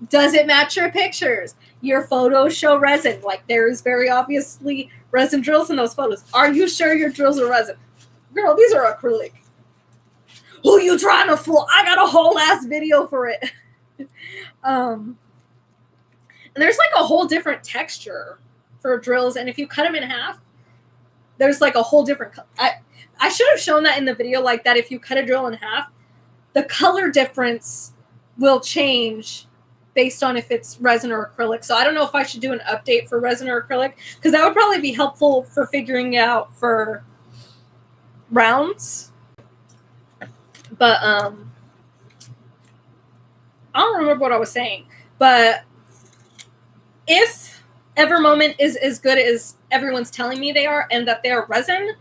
does it match your pictures? Your photos show resin. Like, there is very obviously resin drills in those photos. Are you sure your drills are resin? Girl, these are acrylic. Who you trying to fool? I got a whole ass video for it. And there's like a whole different texture for drills. And if you cut them in half, there's like a whole different. I should have shown that in the video, like that if you cut a drill in half, the color difference will change based on if it's resin or acrylic. So I don't know if I should do an update for resin or acrylic, because that would probably be helpful for figuring it out for rounds. But I don't remember what I was saying. But if Evermoment is as good as everyone's telling me they are, and that they are resin,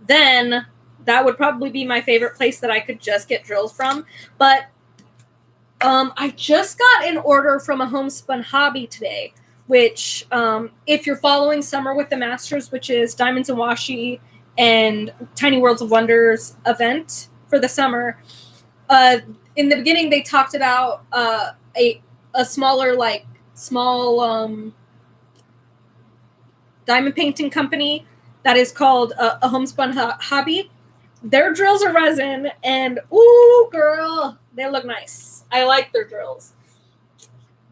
then that would probably be my favorite place that I could just get drills from. But I just got an order from a homespun hobby today, which if you're following Summer with the Masters, which is Diamonds and Washi and Tiny Worlds of Wonders event for the summer, in the beginning they talked about a smaller, like small diamond painting company that is called a homespun hobby. Their drills are resin, and ooh, girl, they look nice. I like their drills.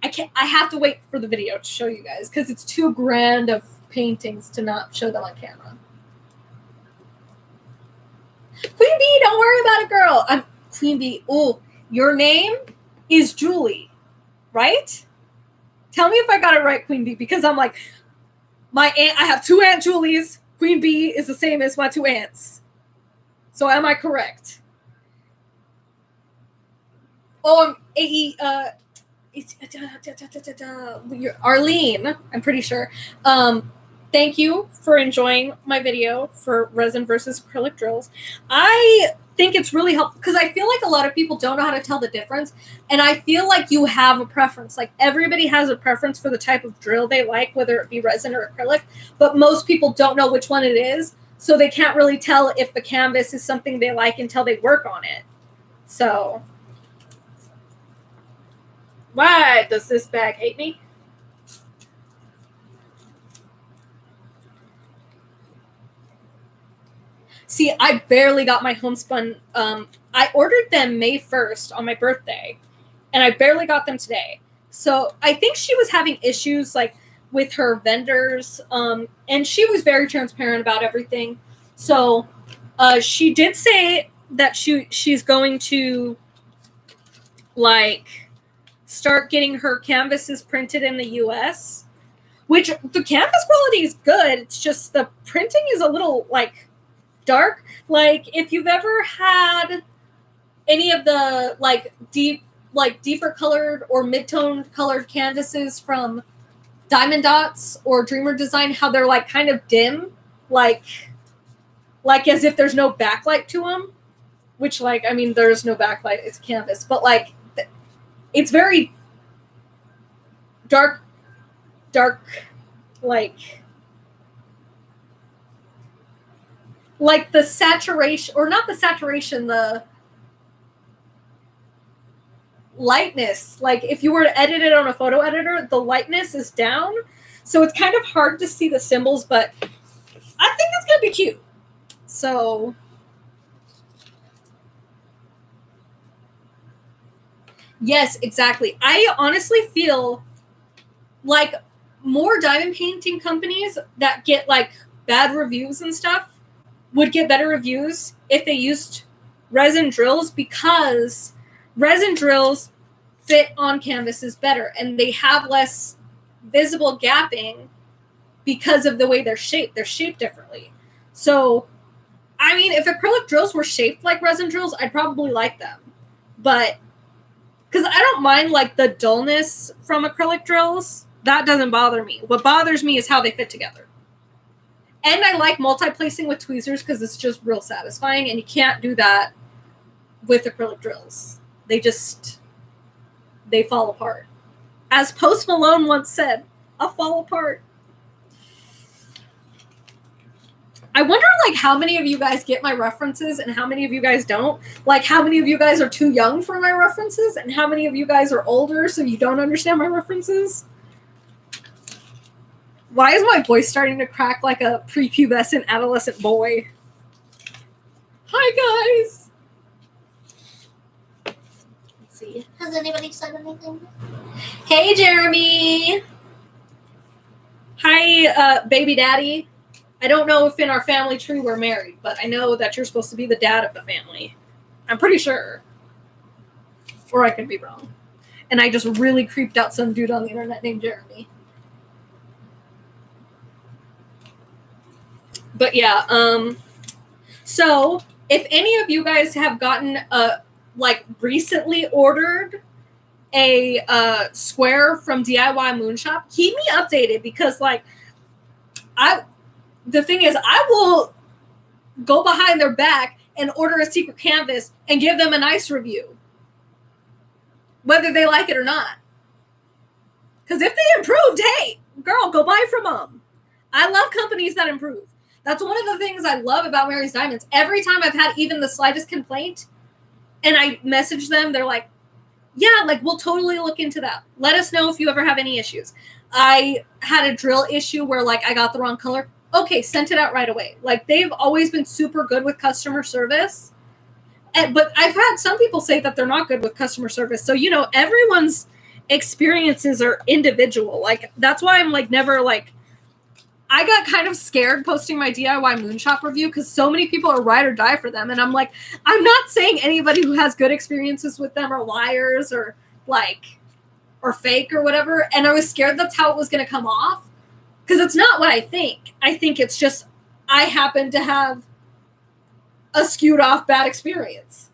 I have to wait for the video to show you guys, because it's too grand of paintings to not show them on camera. Queen Bee, don't worry about it, girl. I'm Queen Bee. Oh, your name is Julie, right? Tell me if I got it right, Queen Bee, because I'm like, my aunt, I have two Aunt Julies. Queen Bee is the same as my two aunts. So am I correct? Oh, Arlene, I'm pretty sure. Thank you for enjoying my video for resin versus acrylic drills. I think it's really helpful, because I feel like a lot of people don't know how to tell the difference, and I feel like you have a preference. Like, everybody has a preference for the type of drill they like, whether it be resin or acrylic, but most people don't know which one it is, so they can't really tell if the canvas is something they like until they work on it. So, why does this bag hate me? See, I barely got my homespun. I ordered them May 1st on my birthday, and I barely got them today. So I think she was having issues, like, with her vendors, and she was very transparent about everything. So she did say that she's going to, like, start getting her canvases printed in the US, which the canvas quality is good. It's just the printing is a little, like, dark. Like, if you've ever had any of the, like, deeper colored or mid-tone colored canvases from Diamond Dots or Dreamer Design, how they're, like, kind of dim, like as if there's no backlight to them, which, like, I mean, there's no backlight, it's canvas, but, like, it's very dark, like the saturation, or not the saturation, the lightness. Like, if you were to edit it on a photo editor, the lightness is down. So it's kind of hard to see the symbols, but I think it's going to be cute. So, yes, exactly. I honestly feel like more diamond painting companies that get, like, bad reviews and stuff would get better reviews if they used resin drills, because resin drills fit on canvases better, and they have less visible gapping because of the way they're shaped. They're shaped differently. So, I mean, if acrylic drills were shaped like resin drills, I'd probably like them. But, because I don't mind, like, the dullness from acrylic drills, that doesn't bother me. What bothers me is how they fit together. And I like multi-placing with tweezers, because it's just real satisfying, and you can't do that with acrylic drills. They fall apart. As Post Malone once said, I'll fall apart. I wonder, like, how many of you guys get my references and how many of you guys don't. Like, how many of you guys are too young for my references, and how many of you guys are older so you don't understand my references? Why is my voice starting to crack like a prepubescent adolescent boy? Hi, guys. Let's see. Has anybody said anything? Hey, Jeremy. Hi, baby daddy. I don't know if in our family tree we're married, but I know that you're supposed to be the dad of the family. I'm pretty sure. Or I could be wrong. And I just really creeped out some dude on the internet named Jeremy. But yeah, so if any of you guys have gotten recently ordered a square from DIY Moonshop, keep me updated, because the thing is, I will go behind their back and order a secret canvas and give them a nice review, whether they like it or not. Because if they improved, hey, girl, go buy from them. I love companies that improve. That's one of the things I love about Mary's Diamonds. Every time I've had even the slightest complaint and I message them, they're like, yeah, we'll totally look into that. Let us know if you ever have any issues. I had a drill issue where I got the wrong color. Okay, sent it out right away. They've always been super good with customer service. But I've had some people say that they're not good with customer service. So, everyone's experiences are individual. That's why I'm never I got kind of scared posting my DIY Moonshop review because so many people are ride or die for them. And I'm I'm not saying anybody who has good experiences with them are liars or fake or whatever. And I was scared that's how it was going to come off, because it's not what I think. I think it's just I happen to have a skewed off bad experience.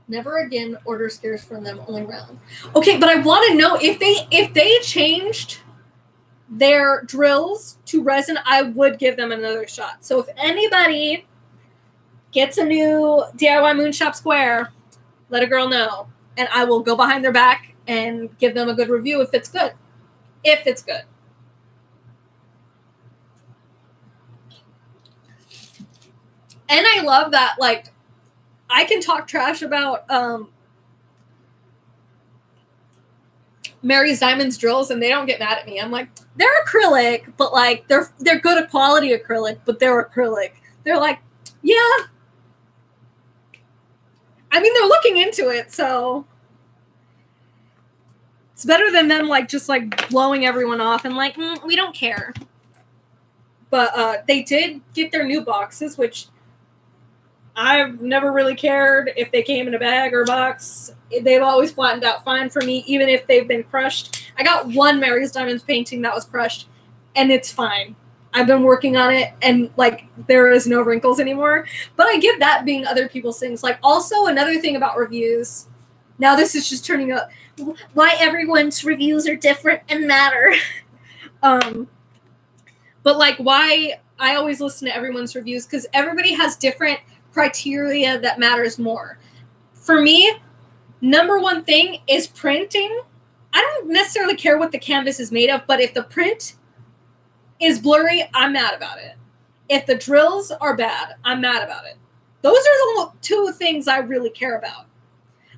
Never again order scares from them, only round. Okay, but I want to know if they changed their drills to resin, I would give them another shot. So if anybody gets a new DIY Moonshop square, let a girl know, and I will go behind their back and give them a good review if it's good. If it's good. And I love that, I can talk trash about Mary's Diamonds drills and they don't get mad at me. I'm they're acrylic, but they're good quality acrylic, but they're acrylic. They're yeah. I mean, they're looking into it, so it's better than them just blowing everyone off and we don't care. But they did get their new boxes, which I've never really cared if they came in a bag or a box. They've always flattened out fine for me, even if they've been crushed. I got one Mary's Diamonds painting that was crushed, and it's fine. I've been working on it, and there is no wrinkles anymore. But I get that being other people's things. Also another thing about reviews. Now this is just turning up why everyone's reviews are different and matter. But why I always listen to everyone's reviews, because everybody has different criteria that matters more. For me, number one thing is printing. I don't necessarily care what the canvas is made of, but if the print is blurry, I'm mad about it. If the drills are bad, I'm mad about it. Those are the two things I really care about.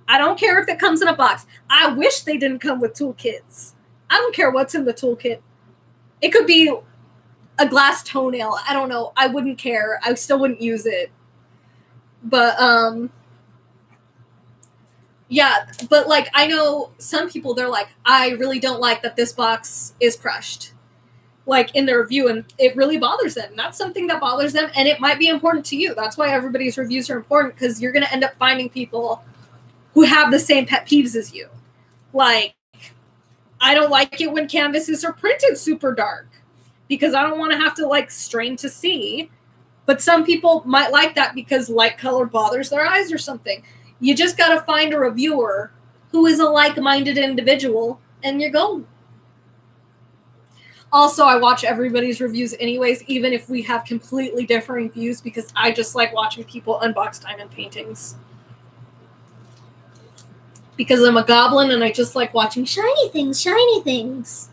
I don't care if it comes in a box. I wish they didn't come with toolkits. I don't care what's in the toolkit. It could be a glass toenail. I don't know. I wouldn't care. I still wouldn't use it. But, yeah, but I know some people, they're I really don't like that this box is crushed, in their review, and it really bothers them. And that's something that bothers them, and it might be important to you. That's why everybody's reviews are important, because you're going to end up finding people who have the same pet peeves as you. I don't like it when canvases are printed super dark, because I don't want to have to, strain to see. But some people might like that because light color bothers their eyes or something. You just got to find a reviewer who is a like-minded individual, and you're golden. Also, I watch everybody's reviews anyways, even if we have completely differing views, because I just like watching people unbox diamond paintings. Because I'm a goblin and I just like watching shiny things, shiny things.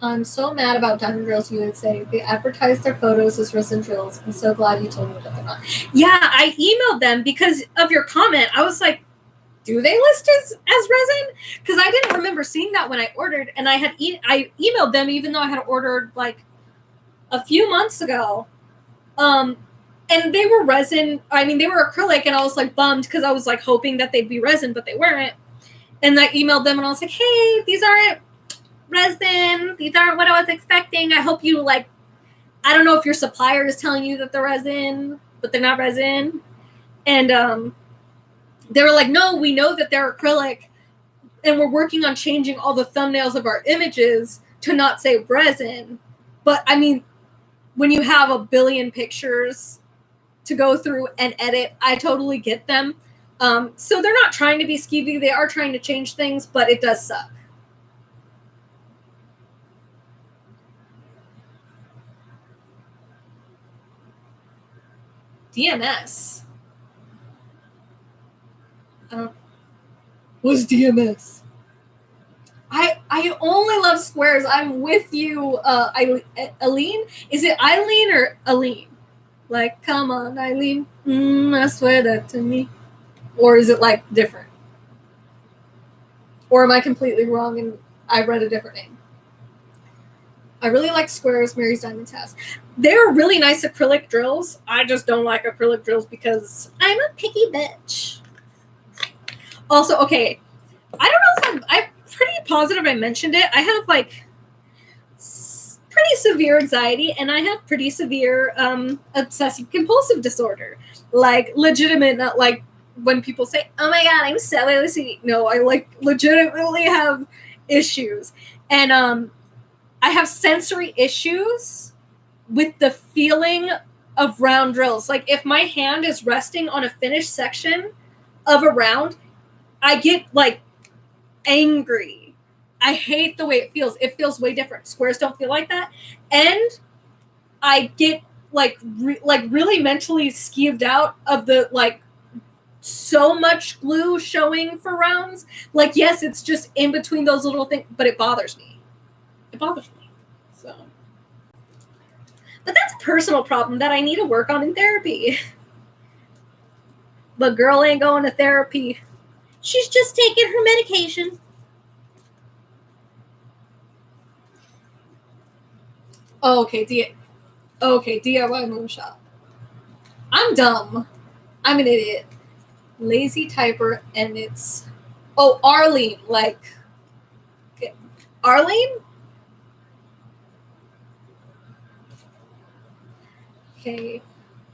I'm so mad about diamond drills, you would say. They advertise their photos as resin drills. I'm so glad you told me that they're not. Yeah, I emailed them because of your comment. I was like, do they list as resin? Because I didn't remember seeing that when I ordered. And I emailed them even though I had ordered a few months ago. And they were resin. I mean, they were acrylic, and I was like bummed because I was like hoping that they'd be resin, but they weren't. And I emailed them and I was like, hey, these aren't resin. These aren't what I was expecting. I hope you like, I don't know if your supplier is telling you that they're resin, but they're not resin. And they were like, no, we know that they're acrylic, and we're working on changing all the thumbnails of our images to not say resin. But I mean, when you have a billion pictures to go through and edit, I totally get them. So they're not trying to be skeevy. They are trying to change things, but it does suck. DMS. What's DMS? I only love squares. I'm with you, Eileen. Is it Eileen or Aline? Like, come on, Eileen. I swear that to me. Or is it like different? Or am I completely wrong and I read a different name? I really like squares Mary's Diamonds has. They're really nice acrylic drills. I just don't like acrylic drills because I'm a picky bitch. Also, okay, I don't know if I'm pretty positive I mentioned it. I have like pretty severe anxiety, and I have pretty severe obsessive compulsive disorder. Like legitimate, not like when people say, oh my god, I'm so OCD. No, I like legitimately have issues. And I have sensory issues with the feeling of round drills. Like if my hand is resting on a finished section of a round, I get like angry. I hate the way it feels. It feels way different. Squares don't feel like that. And I get like really mentally skeeved out of the like so much glue showing for rounds. Like, yes, it's just in between those little things, but it bothers me. It bothers me. So, but that's a personal problem that I need to work on in therapy. But girl ain't going to therapy. She's just taking her medication. Oh, okay, DIY moonshot. I'm dumb. I'm an idiot. Lazy typer, and it's Arlene, like Arlene. Okay,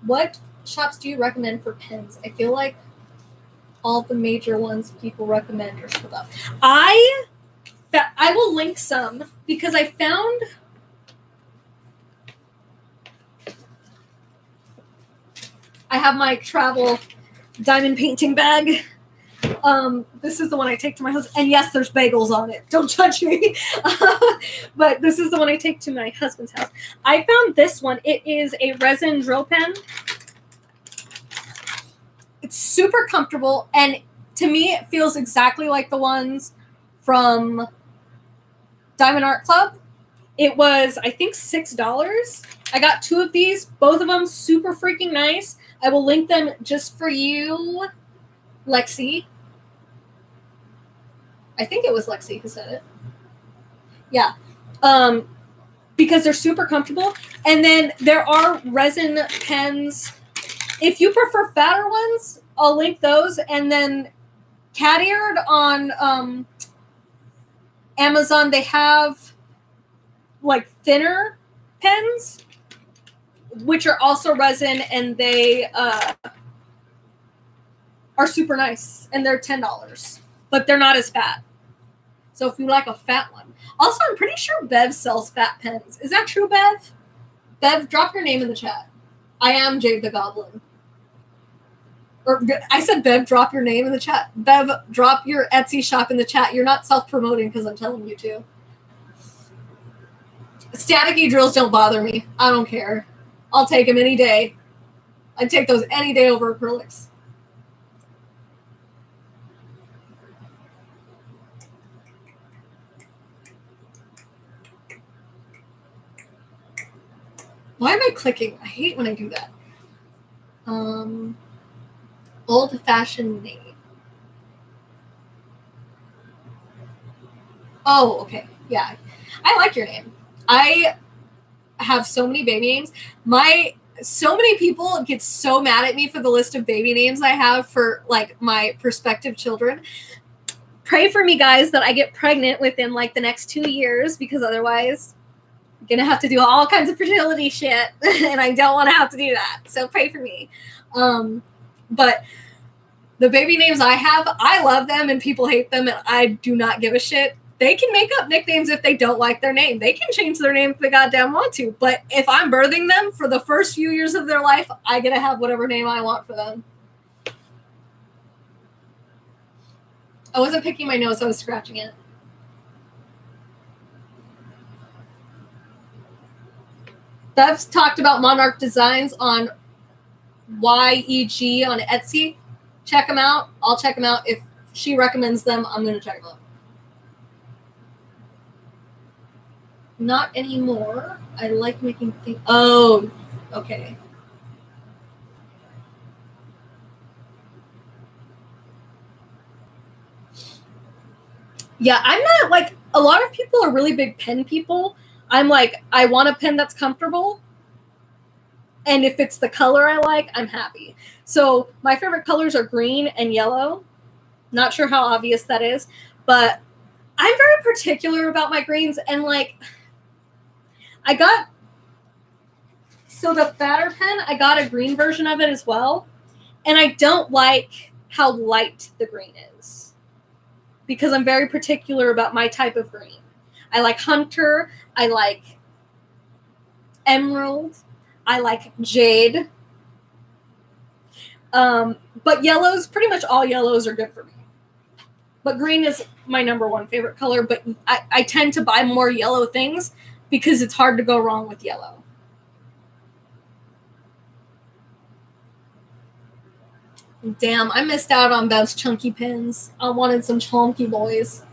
what shops do you recommend for pens? I feel like all the major ones people recommend are sold out. I will link some because I found. I have my travel diamond painting bag. This is the one I take to my husband. And yes, there's bagels on it. Don't judge me. But this is the one I take to my husband's house. I found this one. It is a resin drill pen. It's super comfortable. And to me, it feels exactly like the ones from Diamond Art Club. It was, I think, $6. I got 2 of these. Both of them super freaking nice. I will link them just for you, Lexi. I think it was Lexi who said it. Yeah. Because they're super comfortable. And then there are resin pens. If you prefer fatter ones, I'll link those. And then cat eared on Amazon, they have like thinner pens, which are also resin, and they are super nice. And they're $10. But they're not as fat. So if you like a fat one. Also, I'm pretty sure Bev sells fat pens. Is that true, Bev? Bev, drop your name in the chat. I am Jade the Goblin. Or I said, Bev, drop your name in the chat. Bev, drop your Etsy shop in the chat. You're not self-promoting because I'm telling you to. Staticky drills don't bother me. I don't care. I'll take them any day. I'd take those any day over acrylics. Why am I clicking? I hate when I do that. Old-fashioned name. Oh, okay. Yeah. I like your name. I have so many baby names. My so many people get so mad at me for the list of baby names I have for like my prospective children. Pray for me, guys, that I get pregnant within like the next 2 years, because otherwise I'm gonna have to do all kinds of fertility shit, and I don't want to have to do that. So pray for me. But the baby names I have, I love them and people hate them, and I do not give a shit. They can make up nicknames if they don't like their name. They can change their name if they goddamn want to. But if I'm birthing them for the first few years of their life, I get to have whatever name I want for them. I wasn't picking my nose, I was scratching it. Bev's talked about Monarch Designs on YEG on Etsy. Check them out. I'll check them out. If she recommends them, I'm going to check them out. Not anymore. I like making things. Oh, okay. Yeah, I'm not like, a lot of people are really big pen people. I'm like, I want a pen that's comfortable. And if it's the color I like, I'm happy. So my favorite colors are green and yellow. Not sure how obvious that is, but I'm very particular about my greens. And like, so the fatter pen, I got a green version of it as well. And I don't like how light the green is, because I'm very particular about my type of green. I like hunter. I like emerald. I like jade. But yellows, pretty much all yellows are good for me. But green is my number one favorite color. But I tend to buy more yellow things because it's hard to go wrong with yellow. Damn, I missed out on Bev's chunky pins. I wanted some chunky boys.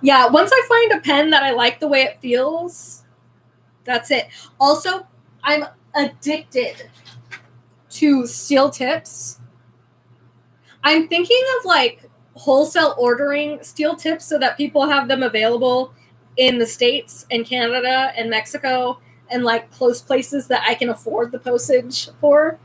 Yeah, once I find a pen that I like the way it feels, that's it. Also, I'm addicted to steel tips. I'm thinking of like wholesale ordering steel tips so that people have them available in the States and Canada and Mexico and like close places that I can afford the postage for.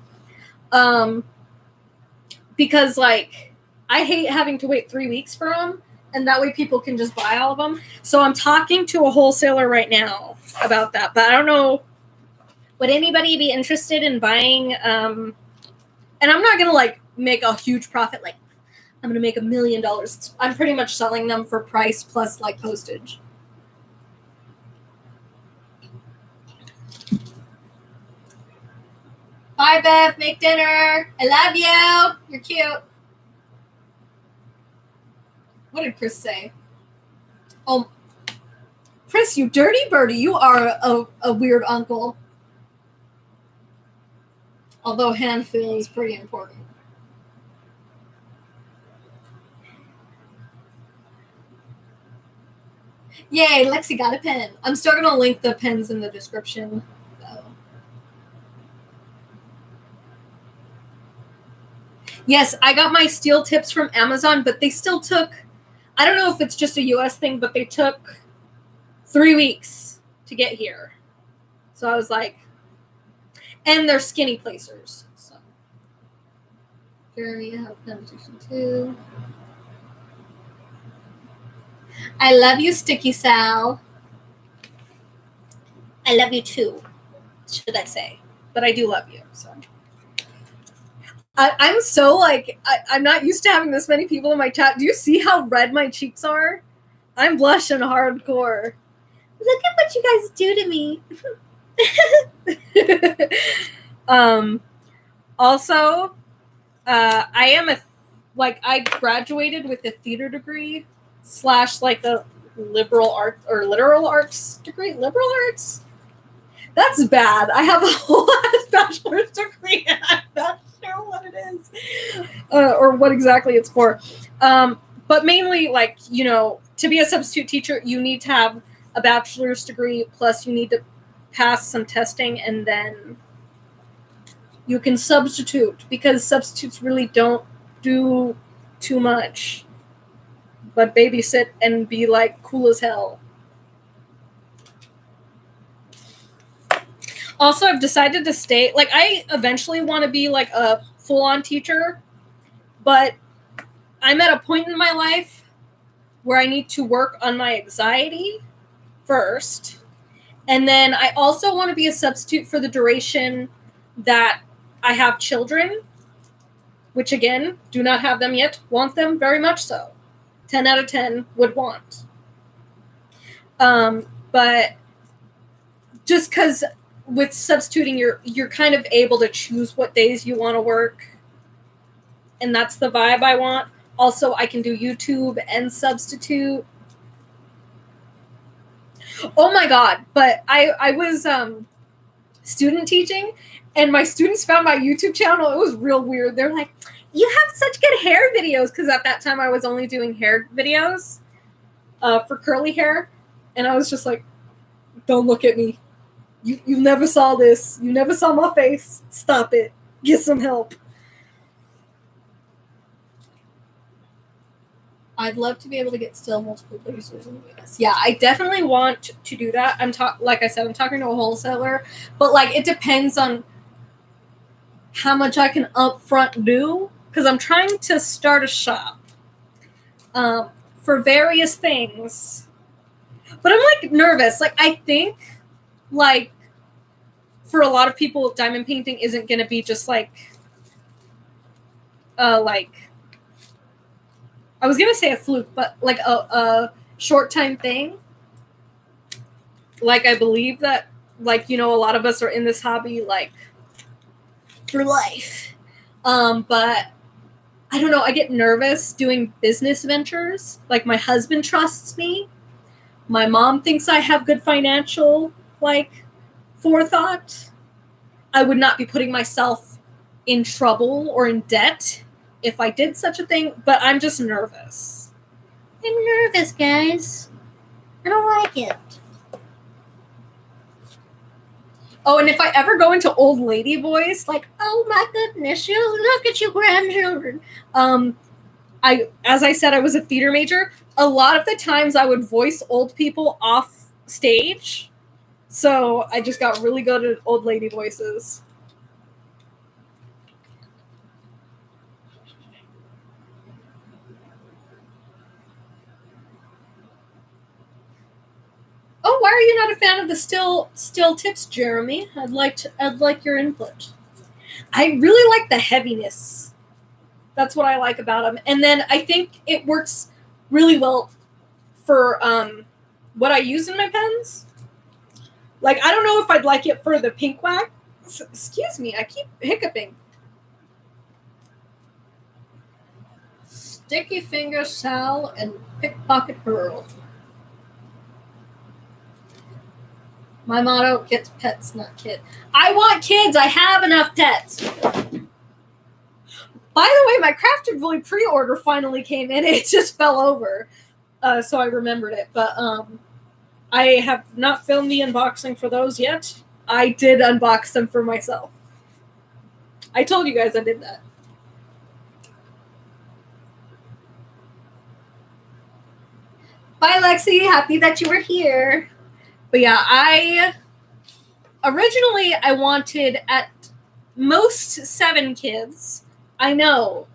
Because like I hate having to wait 3 weeks for them. And that way people can just buy all of them. So I'm talking to a wholesaler right now about that. But I don't know, would anybody be interested in buying? And I'm not going to like make a huge profit. Like I'm going to make $1 million. I'm pretty much selling them for price plus like postage. Bye, Bev. Make dinner. I love you. You're cute. What did Chris say? Oh, Chris, you dirty birdie. You are a weird uncle. Although hand feel is pretty important. Yay, Lexi got a pen. I'm still going to link the pens in the description, though. Yes, I got my steel tips from Amazon, but they still took, I don't know if it's just a US thing, but they took 3 weeks to get here. So I was like, and they're skinny placers. So here we have penetration 2. I love you, Sticky Sal. I love you too, should I say. But I do love you, so. I'm so like, I'm not used to having this many people in my chat. Do you see how red my cheeks are? I'm blushing hardcore. Look at what you guys do to me. Also, I am I graduated with a theater degree / like a liberal art or literal arts degree. Liberal arts? That's bad. I have a whole ass bachelor's degree and I'm not sure what it is or what exactly it's for. But mainly, like, you know, to be a substitute teacher, you need to have a bachelor's degree, plus you need to pass some testing, and then you can substitute, because substitutes really don't do too much but babysit and be like cool as hell. Also, I've decided to stay. Like, I eventually want to be like a full-on teacher, but I'm at a point in my life where I need to work on my anxiety first. And then I also want to be a substitute for the duration that I have children, which again, do not have them yet, want them very much so. 10 out of 10 would want. But just because with substituting, you're kind of able to choose what days you want to work. And that's the vibe I want. Also, I can do YouTube and substitute. Oh my God. But I was student teaching, and my students found my YouTube channel. It was real weird. They're like, you have such good hair videos. Because at that time, I was only doing hair videos for curly hair. And I was just like, don't look at me. You never saw this. You never saw my face. Stop it. Get some help. I'd love to be able to get still multiple producers in the US. Yeah, I definitely want to do that. Like I said, I'm talking to a wholesaler, but like it depends on how much I can upfront do, because I'm trying to start a shop for various things. But I'm like nervous. Like I think like for a lot of people, diamond painting isn't going to be just like I was going to say a fluke, but like a short time thing. Like I believe that, like, you know, a lot of us are in this hobby like for life. But I don't know, I get nervous doing business ventures. Like my husband trusts me. My mom thinks I have good financial like forethought. I would not be putting myself in trouble or in debt if I did such a thing, but I'm just nervous. I'm nervous, guys. I don't like it. Oh, and if I ever go into old lady voice, like, oh my goodness, you look at your grandchildren. As I said, I was a theater major. A lot of the times I would voice old people off stage. So I just got really good at old lady voices. Oh, why are you not a fan of the still tips, Jeremy? I'd like your input. I really like the heaviness. That's what I like about them. And then I think it works really well for what I use in my pens. Like, I don't know if I'd like it for the pink wax. Excuse me, I keep hiccuping. Sticky Finger Sal and Pickpocket Pearl. My motto, get pets, not kid. I want kids. I have enough pets. By the way, my Crafted Boy pre-order finally came in. It just fell over. So I remembered it. But I have not filmed the unboxing for those yet. I did unbox them for myself. I told you guys I did that. Bye, Lexi. Happy that you were here. But yeah, originally I wanted at most 7 kids. I know.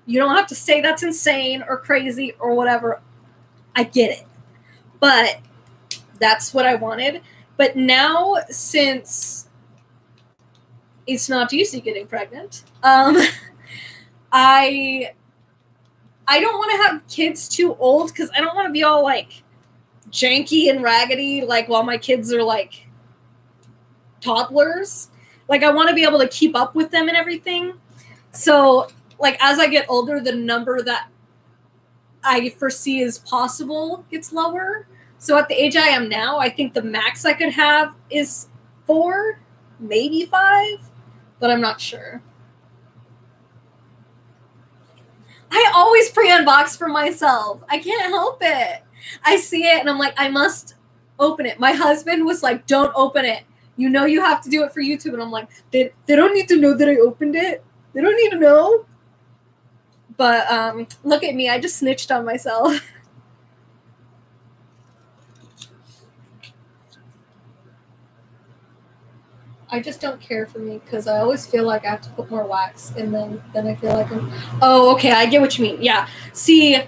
You don't have to say that's insane or crazy or whatever. I get it. But that's what I wanted. But now, since it's not easy getting pregnant, I don't want to have kids too old, because I don't want to be all like janky and raggedy like while my kids are like toddlers. Like I want to be able to keep up with them and everything. So like as I get older, the number that I foresee is possible gets lower. So at the age I am now, I think the max I could have is 4, maybe 5, but I'm not sure. I always pre-unbox for myself. I can't help it. I see it and I'm like, I must open it. My husband was like, don't open it. You know you have to do it for YouTube. And I'm like, they don't need to know that I opened it. They don't need to know. But look at me. I just snitched on myself. I just don't care for me because I always feel like I have to put more wax, and then I feel like oh, okay, I get what you mean. Yeah. See,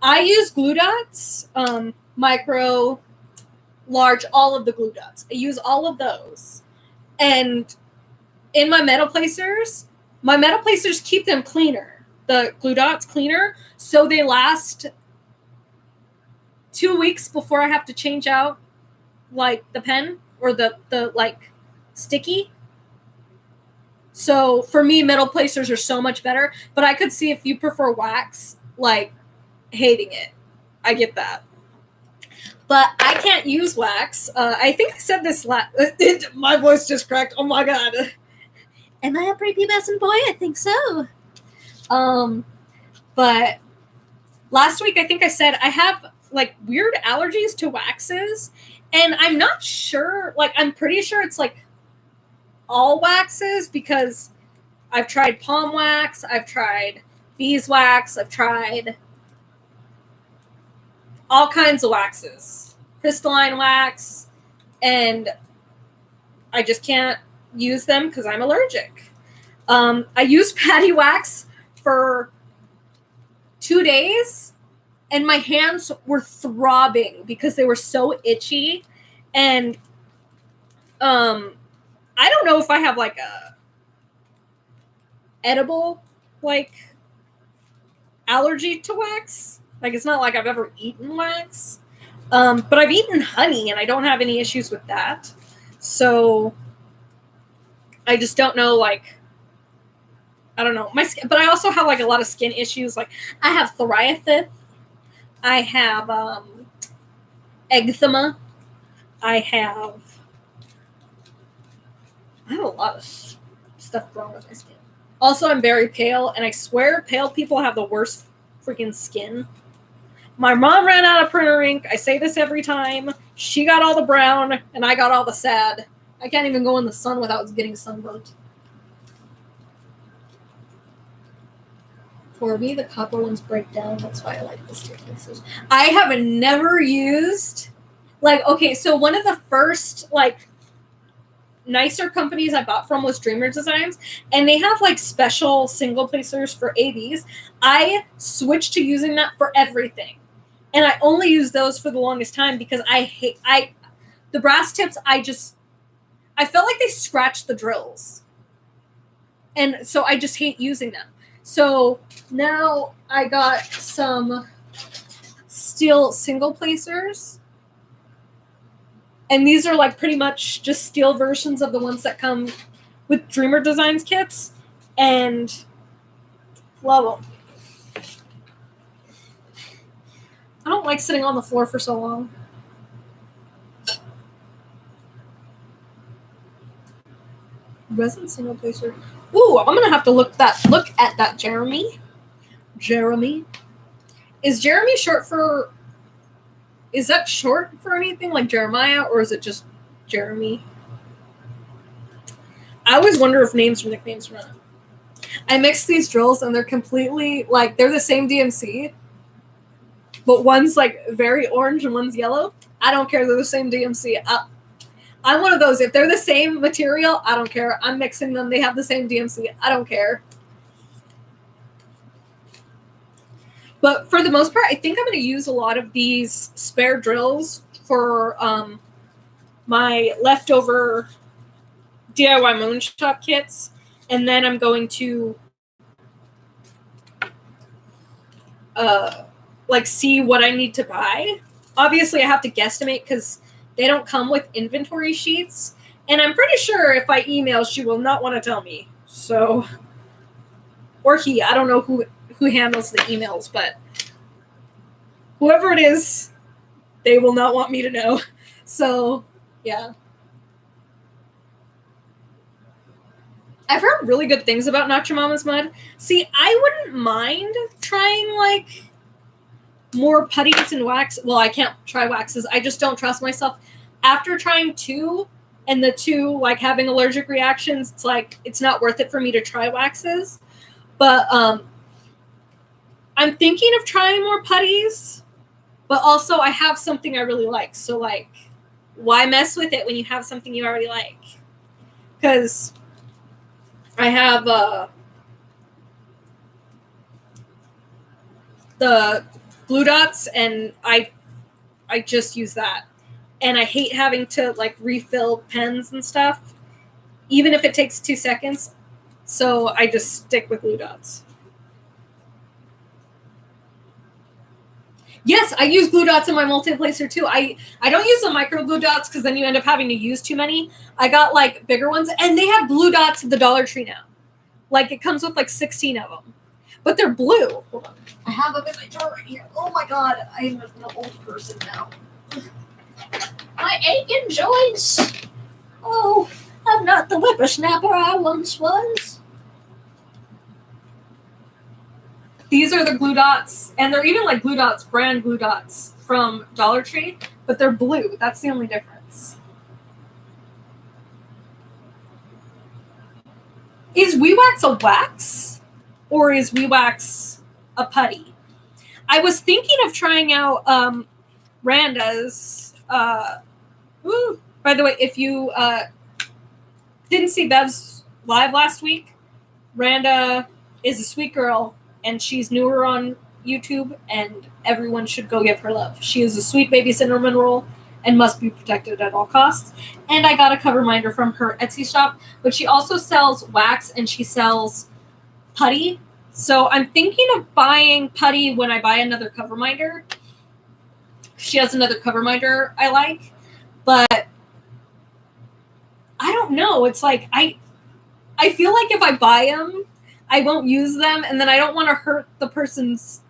I use glue dots, micro, large, all of the glue dots. I use all of those. And in my metal placers keep them cleaner. The glue dots cleaner, so they last 2 weeks before I have to change out like the pen or the like sticky. So for me, metal placers are so much better, but I could see if you prefer wax, like hating it. I get that. But I can't use wax. I think I said this my voice just cracked. Oh my god. Am I a prepubescent boy? I think so. But last week I think I said I have like weird allergies to waxes, and I'm not sure, like I'm pretty sure it's like all waxes because I've tried palm wax, I've tried beeswax, I've tried all kinds of waxes, crystalline wax, and I just can't use them because I'm allergic. I used patty wax for 2 days, and my hands were throbbing because they were so itchy, and I don't know if I have like a edible like allergy to wax. Like it's not like I've ever eaten wax, but I've eaten honey and I don't have any issues with that. So I just don't know, like I don't know my skin, but I also have like a lot of skin issues. Like I have psoriasis, I have eczema, I have a lot of stuff wrong with my skin. Also, I'm very pale, and I swear pale people have the worst freaking skin. My mom ran out of printer ink. I say this every time. She got all the brown, and I got all the sad. I can't even go in the sun without getting sunburnt. For me, the copper ones break down. That's why I like the steel placers. I have never used, like, okay, so one of the first, like, nicer companies I bought from was Dreamer Designs, and they have like special single placers for ABs. I switched to using that for everything, and I only used those for the longest time because the brass tips. I felt like they scratched the drills, and so I just hate using them. So now I got some steel single placers. And these are like pretty much just steel versions of the ones that come with Dreamer Designs kits. And love them. I don't like sitting on the floor for so long. Resin single placer. Ooh, I'm gonna have to look at that, Jeremy. Jeremy. Is Jeremy short for... Is that short for anything like Jeremiah, or is it just Jeremy? I always wonder if names are nicknames or not. I mixed these drills, and they're completely, like, they're the same DMC, but one's, like, very orange and one's yellow. I don't care. They're the same DMC. I'm one of those. If they're the same material, I don't care. I'm mixing them. They have the same DMC. I don't care. But for the most part, I think I'm going to use a lot of these spare drills for my leftover DIY Moon Shop kits. And then I'm going to like see what I need to buy. Obviously, I have to guesstimate because they don't come with inventory sheets. And I'm pretty sure if I email, she will not want to tell me. So, or he, I don't know who handles the emails, but whoever it is, they will not want me to know. So, yeah. I've heard really good things about Not Your Mama's Mud. See, I wouldn't mind trying, like, more putties and wax. Well, I can't try waxes. I just don't trust myself. After trying 2, and the 2, like, having allergic reactions, it's like, it's not worth it for me to try waxes. But, I'm thinking of trying more putties, but also I have something I really like. So, like, why mess with it when you have something you already like? because I have the glue dots, and I just use that. And I hate having to like refill pens and stuff, even if it takes 2 seconds. So I just stick with glue dots. Yes, I use glue dots in my multi-placer too. I don't use the micro glue dots because then you end up having to use too many. I got like bigger ones, and they have glue dots at the Dollar Tree now. Like it comes with like 16 of them, but they're blue. Hold on, I have them in my drawer right here. Oh my god, I'm an old person now. My aching joints. Oh, I'm not the whippersnapper I once was. These are the glue dots, and they're even like glue dots, brand glue dots from Dollar Tree, but they're blue. That's the only difference. Is WeWax a wax, or is WeWax a putty? I was thinking of trying out Randa's. By the way, if you didn't see Bev's live last week, Randa is a sweet girl, and she's newer on YouTube, and everyone should go give her love. She is a sweet baby cinnamon roll and must be protected at all costs. And I got a cover minder from her Etsy shop, but she also sells wax and she sells putty. So I'm thinking of buying putty when I buy another cover minder. She has another cover minder I like, but I don't know. It's like I feel like if I buy them, I won't use them, and then I don't want to hurt the person's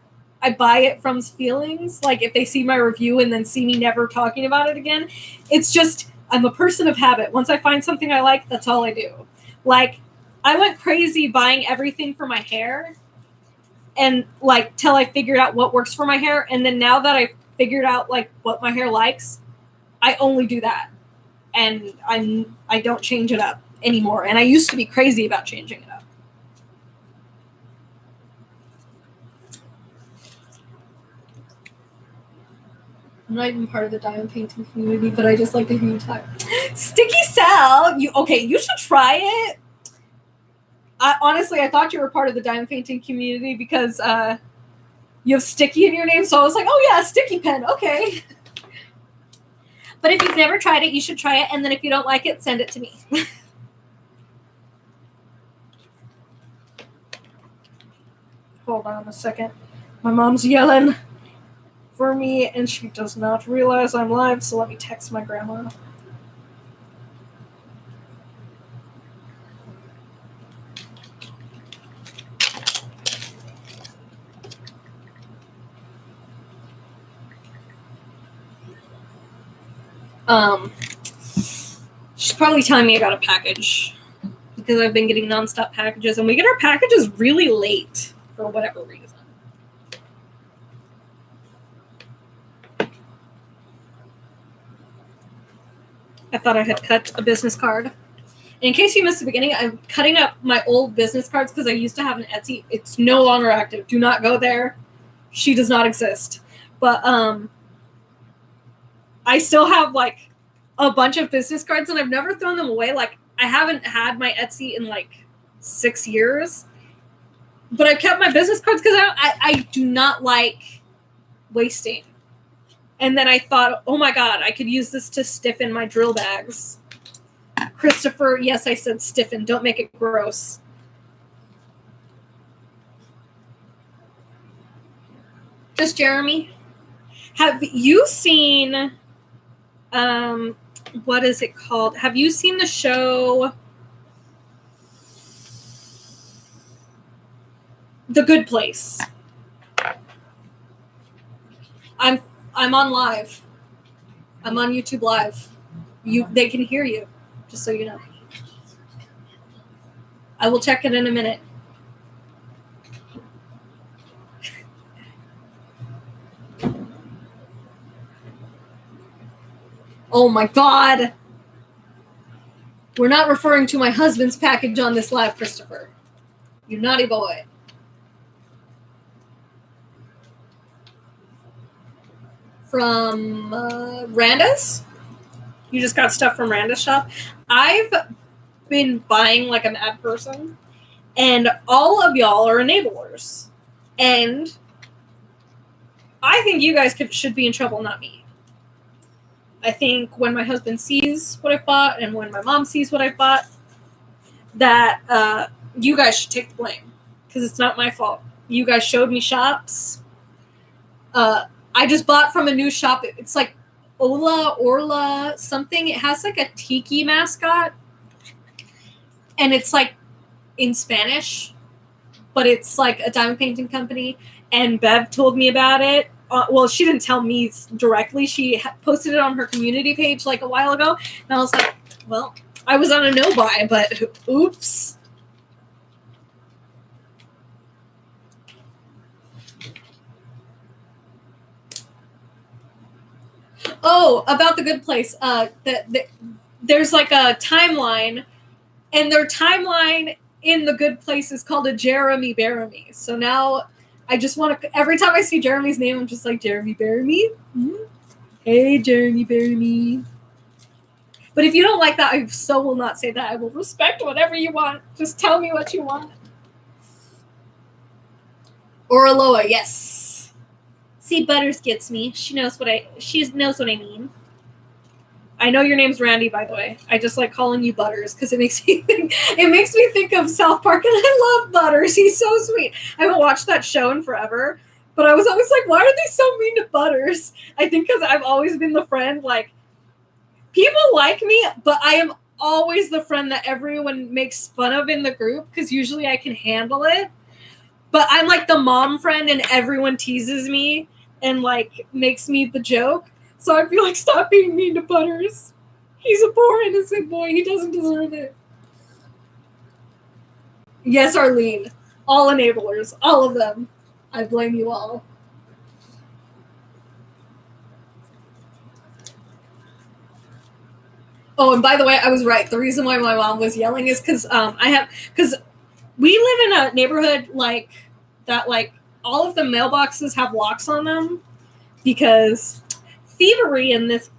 I buy it from's feelings. Like if they see my review and then see me never talking about it again. It's just I'm a person of habit. Once I find something I like, that's all I do. Like I went crazy buying everything for my hair, and like till I figured out what works for my hair, and then now that I figured out like what my hair likes, I only do that, and I don't change it up anymore. And I used to be crazy about changing it up. I'm not even part of the diamond painting community, but I just like to hear you talk. Sticky Sal, you should try it. Honestly, I thought you were part of the diamond painting community because you have Sticky in your name, so I was like, oh yeah, Sticky Pen, okay. But if you've never tried it, you should try it, and then if you don't like it, send it to me. Hold on a second. My mom's yelling for me, and she does not realize I'm live, so let me text my grandma. She's probably telling me about a package because I've been getting nonstop packages, and we get our packages really late for whatever reason. I thought I had cut a business card. And in case you missed the beginning, I'm cutting up my old business cards because I used to have an Etsy. It's no longer active. Do not go there. She does not exist. But I still have like a bunch of business cards, and I've never thrown them away. Like I haven't had my Etsy in like 6 years, but I've kept my business cards because I do not like wasting. And then I thought, oh my god, I could use this to stiffen my drill bags. Christopher, yes, I said stiffen. Don't make it gross. Just Jeremy. Have you seen, what is it called? Have you seen the show The Good Place? I'm on live. I'm on YouTube Live. They can hear you, just so you know. I will check it in a minute. Oh my god! We're not referring to my husband's package on this live, Christopher. You naughty boy. From Randa's? You just got stuff from Randa's shop? I've been buying like a mad person, and all of y'all are enablers. And I think you guys should be in trouble, not me. I think when my husband sees what I bought and when my mom sees what I bought, that you guys should take the blame, because it's not my fault. You guys showed me shops. I just bought from a new shop. It's like Orla something. It has like a tiki mascot, and it's like in Spanish, but it's like a diamond painting company. And Bev told me about it. Well, she didn't tell me directly. She posted it on her community page like a while ago, and I was like, well, I was on a no buy, but oops. Oh, about The Good Place. There's like a timeline, and their timeline in The Good Place is called a Jeremy Bearimy. So now I just want to, every time I see Jeremy's name, I'm just like, Jeremy Bearimy? Mm-hmm. Hey, Jeremy Bearimy. But if you don't like that, I so will not say that. I will respect whatever you want. Just tell me what you want. Oraloa, yes. See, Butters gets me. She knows what I mean. I know your name's Randy, by the way. I just like calling you Butters because it makes me think of South Park, and I love Butters. He's so sweet. I haven't watched that show in forever, but I was always like, why are they so mean to Butters? I think because I've always been the friend, like, people like me, but I am always the friend that everyone makes fun of in the group because usually I can handle it. But I'm like the mom friend, and everyone teases me and like makes me the joke. So I'd be like, stop being mean to Butters. He's a poor, innocent boy. He doesn't deserve it. Yes, Arlene. All enablers. All of them. I blame you all. Oh, and by the way, I was right. The reason why my mom was yelling is because we live in a neighborhood like that, like all of the mailboxes have locks on them because thievery in this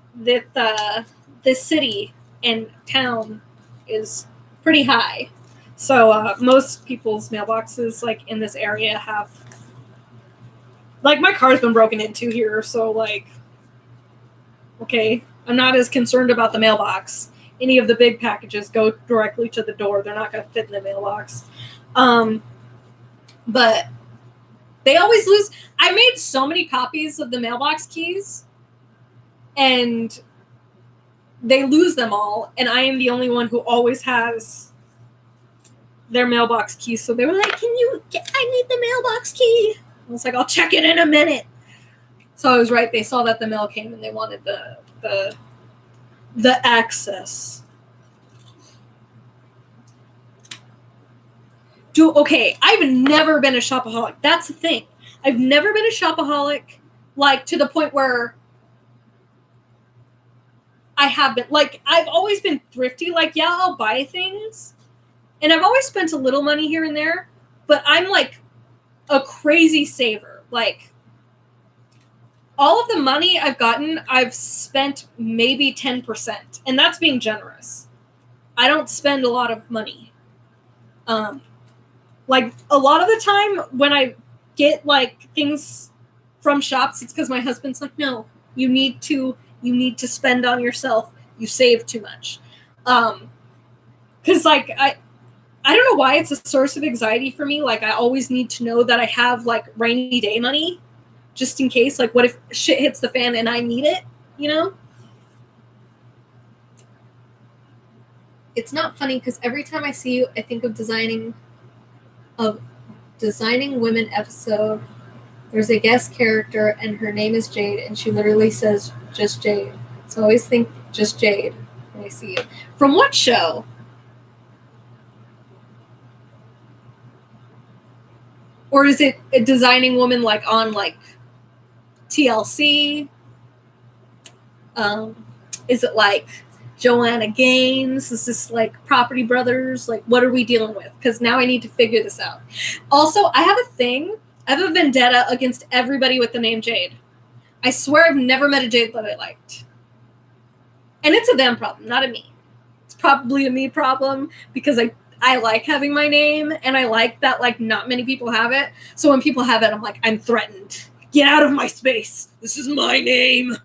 city and town is pretty high. So most people's mailboxes like in this area have, like, my car's been broken into here, so like, okay, I'm not as concerned about the mailbox. Any of the big packages go directly to the door. They're not going to fit in the mailbox. But they always lose. I made so many copies of the mailbox keys, and they lose them all, and I am the only one who always has their mailbox key. So they were like, I need the mailbox key. I was like, I'll check it in a minute. So I was right. They saw that the mail came and they wanted the access. Okay, I've never been a shopaholic. That's the thing. I've never been a shopaholic, like, to the point where I have been. Like, I've always been thrifty. Like, yeah, I'll buy things. And I've always spent a little money here and there. But I'm, like, a crazy saver. Like, all of the money I've gotten, I've spent maybe 10%. And that's being generous. I don't spend a lot of money. Like, a lot of the time when I get, like, things from shops, it's because my husband's like, no, you need to spend on yourself. You save too much. Because, like, I don't know why it's a source of anxiety for me. Like, I always need to know that I have, like, rainy day money just in case. Like, what if shit hits the fan and I need it, you know? It's not funny because every time I see you, I think of Designing Women episode. There's a guest character and her name is Jade, and she literally says just Jade. So I always think just Jade when I see you. From what show? Or is it a Designing Woman, like, on, like, TLC? Is it like Joanna Gaines? Is this like Property Brothers? Like, what are we dealing with? Because now I need to figure this out. Also, I have a vendetta against everybody with the name Jade. I swear I've never met a Jade that I liked. And it's a them problem, not a me. It's probably a me problem because I like having my name, and I like that like not many people have it. So when people have it, I'm like, I'm threatened. Get out of my space. This is my name.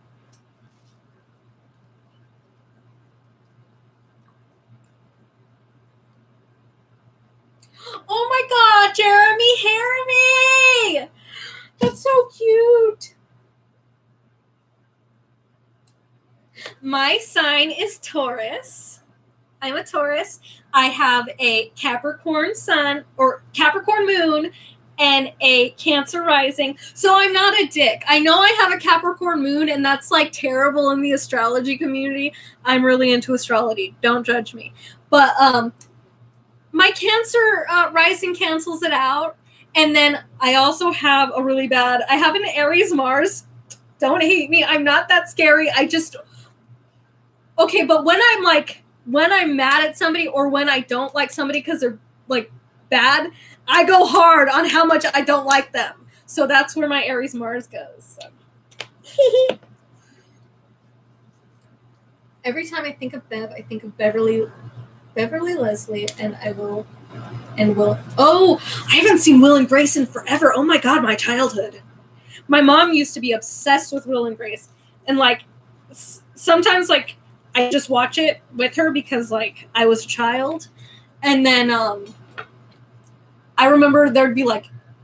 Oh my god, Jeremy! That's so cute. My sign is Taurus. I'm a Taurus. I have a Capricorn sun or Capricorn moon and a Cancer rising. So I'm not a dick. I know I have a Capricorn moon, and that's like terrible in the astrology community. I'm really into astrology. Don't judge me. But my Cancer rising cancels it out. And then I also have a really bad, I have an Aries Mars. Don't hate me. I'm not that scary. I just, okay, but when I'm mad at somebody or when I don't like somebody because they're like bad, I go hard on how much I don't like them. So that's where my Aries Mars goes. So. Every time I think of Bev, I think of Beverly Leslie, and will. Oh, I haven't seen Will and Grace in forever. Oh my god, my childhood. My mom used to be obsessed with Will and Grace, and like sometimes like I just watch it with her because like I was a child, and then I remember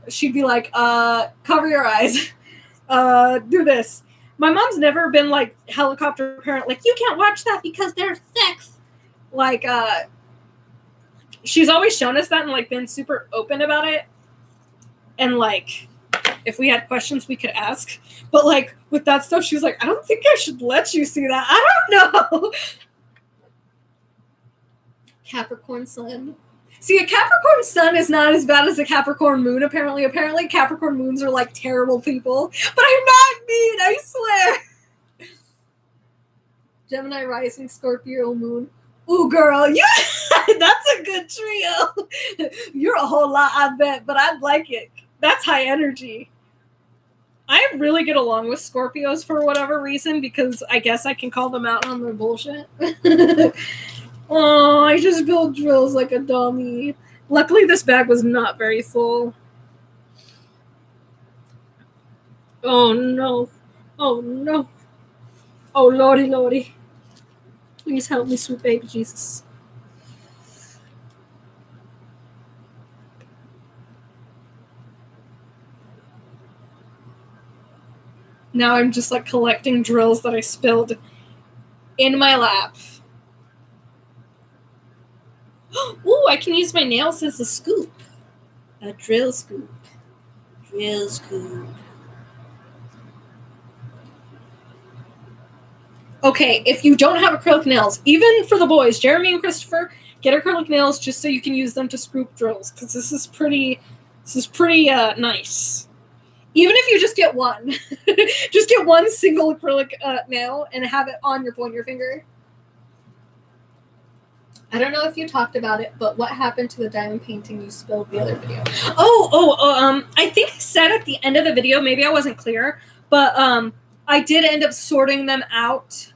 she'd be like, cover your eyes, do this. My mom's never been like helicopter parent, like you can't watch that because there's sex. Like she's always shown us that and like been super open about it, and like if we had questions we could ask, but like with that stuff she's like, I don't think I should let you see that. I don't know. Capricorn sun. See, a Capricorn sun is not as bad as a Capricorn moon, apparently. Apparently Capricorn moons are like terrible people, but I'm not mean, I swear. Gemini rising, Scorpio moon. Ooh, girl, that's a good trio. You're a whole lot, I bet, but I'd like it. That's high energy. I really get along with Scorpios for whatever reason, because I guess I can call them out on their bullshit. Oh, I just built drills like a dummy. Luckily, this bag was not very full. Oh, no. Oh, no. Oh, lordy, lordy. Please help me, sweet baby Jesus. Now I'm just like collecting drills that I spilled in my lap. Ooh, I can use my nails as a scoop. A drill scoop. Drill scoop. Okay, if you don't have acrylic nails, even for the boys, Jeremy and Christopher, get acrylic nails just so you can use them to scoop drills, because this is pretty nice. Even if you just get one. Just get one single acrylic nail and have it on your pointer finger. I don't know if you talked about it, but what happened to the diamond painting you spilled the other video? I think I said at the end of the video, maybe I wasn't clear, but I did end up sorting them out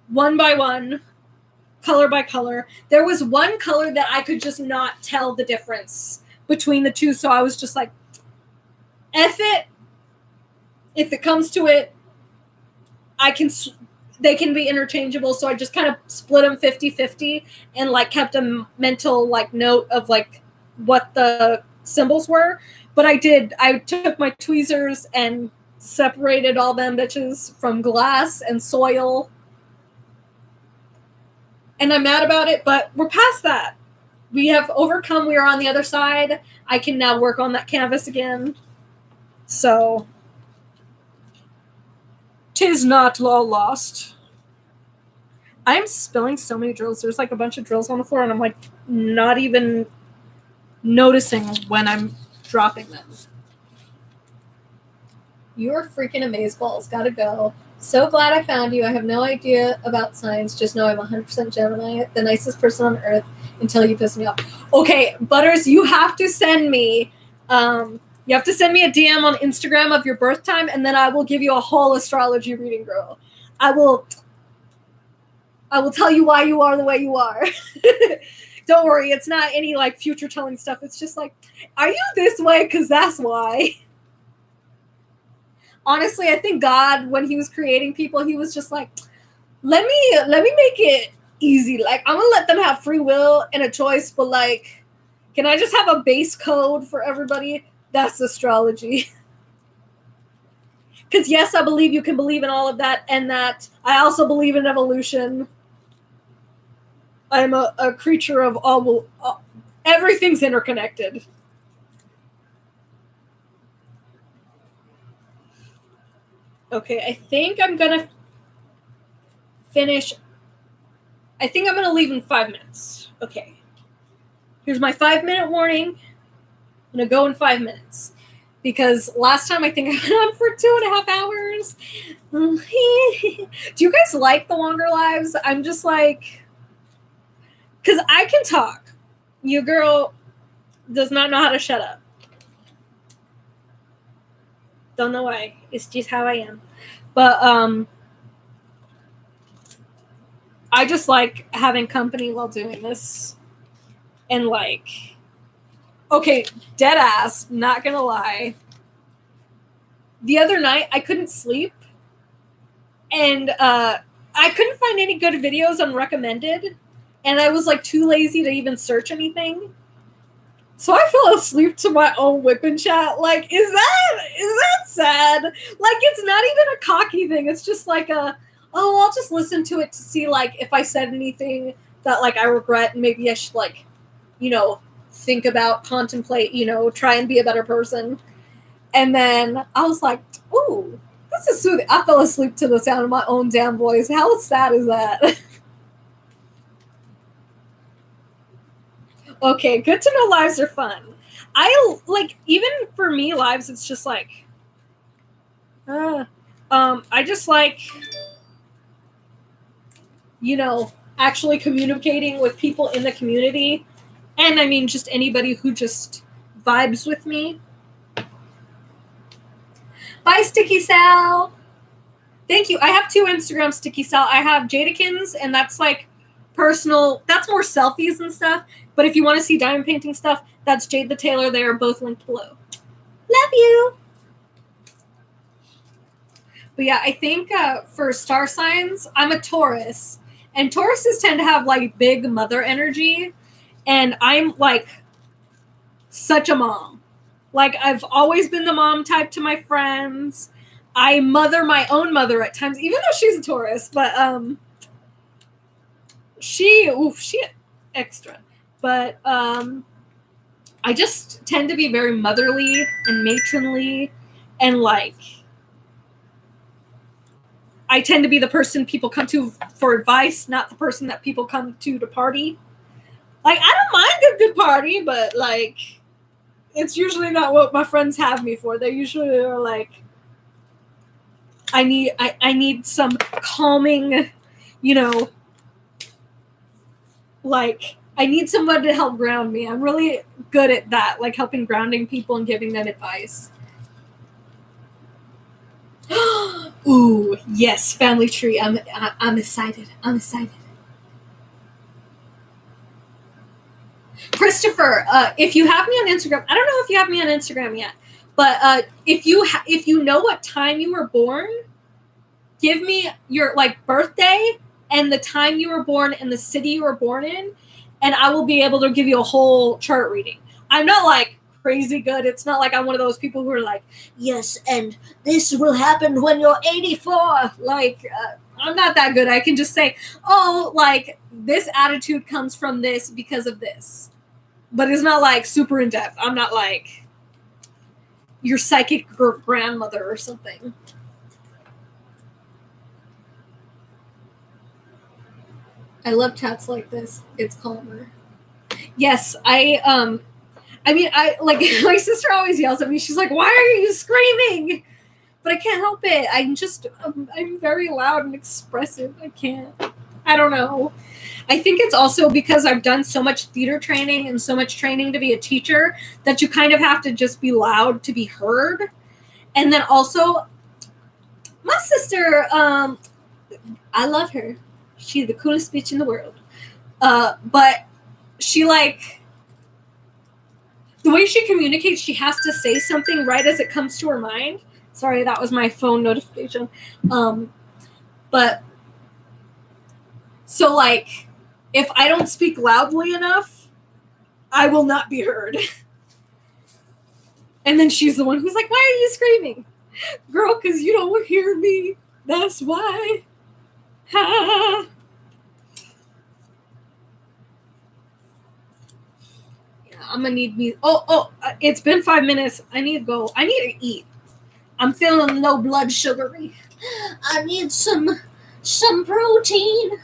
one by one, color by color. There was one color that I could just not tell the difference between the two, so I was just like, F it. If it comes to it, they can be interchangeable, so I just kind of split them 50-50 and like kept a mental like note of like what the symbols were. But I took my tweezers and separated all them bitches from glass and soil. And I'm mad about it, but we're past that. We have overcome. We are on the other side. I can now work on that canvas again. So, 'tis not all lost. I'm spilling so many drills. There's like a bunch of drills on the floor, and I'm like not even noticing when I'm dropping them. You're freaking amazeballs. Gotta go. So glad I found you. I have no idea about signs. Just know I'm 100% Gemini, the nicest person on earth, until you piss me off. Okay, Butters, you have to send me you have to send me a DM on Instagram of your birth time, and then I will give you a whole astrology reading, girl. I will I will tell you why you are the way you are. Don't worry, it's not any like future telling stuff. It's just like, are you this way? Because that's why. Honestly, I think God, when he was creating people, he was just like, let me make it easy. Like, I'm gonna let them have free will and a choice, but like, can I just have a base code for everybody? That's astrology. Because yes, I believe you can believe in all of that, and that I also believe in evolution. I'm a creature of all everything's interconnected. Okay, I think I'm gonna finish. I think I'm gonna leave in 5 minutes. Okay. Here's my 5-minute warning. I'm gonna go in 5 minutes. Because last time I think I went on for 2.5 hours. Do you guys like the longer lives? I'm just like, because I can talk. Your girl does not know how to shut up. Don't know why. It's just how I am. But I just like having company while doing this. And like, okay, dead ass, not gonna lie. The other night I couldn't sleep. And I couldn't find any good videos on recommended. And I was like too lazy to even search anything. So I fell asleep to my own whipping chat. Like, is that sad? Like, it's not even a cocky thing. It's just like I'll just listen to it to see like if I said anything that like I regret and maybe I should like, think about, contemplate, try and be a better person. And then I was like, ooh, this is soothing. I fell asleep to the sound of my own damn voice. How sad is that? Okay, good to know lives are fun. I like, even for me, lives, it's just like, I just like, actually communicating with people in the community. And I mean, just anybody who just vibes with me. Bye, Sticky Sal. Thank you. I have 2 Instagrams, Sticky Sal. I have Jadeikens, and that's like personal. That's more selfies and stuff. But if you want to see diamond painting stuff, that's Jade the Tailor. They are both linked below. Love you. But yeah, I think for star signs, I'm a Taurus. And Tauruses tend to have like big mother energy. And I'm like such a mom. Like, I've always been the mom type to my friends. I mother my own mother at times, even though she's a Taurus. But she extra. But I just tend to be very motherly and matronly. And like, I tend to be the person people come to for advice, not the person that people come to party. Like, I don't mind a good party, but like, it's usually not what my friends have me for. They usually are like, I need some calming, like, I need someone to help ground me. I'm really good at that, like helping grounding people and giving them advice. Ooh, yes, family tree. I'm excited. I'm excited. Christopher, if you have me on Instagram, I don't know if you have me on Instagram yet, but if you know what time you were born, give me your like birthday and the time you were born and the city you were born in, and I will be able to give you a whole chart reading. I'm not like crazy good. It's not like I'm one of those people who are like, yes, and this will happen when you're 84. Like, I'm not that good. I can just say, oh, like, this attitude comes from this because of this. But it's not like super in depth. I'm not like your psychic grandmother or something. I love chats like this. It's calmer. Yes, I mean, I like my sister always yells at me. She's like, "Why are you screaming?" But I can't help it. I'm very loud and expressive. I can't. I don't know. I think it's also because I've done so much theater training and so much training to be a teacher that you kind of have to just be loud to be heard. And then also, my sister, I love her. She's the coolest bitch in the world. But she, like, the way she communicates, she has to say something right as it comes to her mind. Sorry, that was my phone notification. But, so, like, if I don't speak loudly enough, I will not be heard. And then she's the one who's like, why are you screaming? Girl, because you don't hear me. That's why. Ha. Yeah, I'm going to need me. It's been 5 minutes. I need to go. I need to eat. I'm feeling low blood sugary. I need some protein.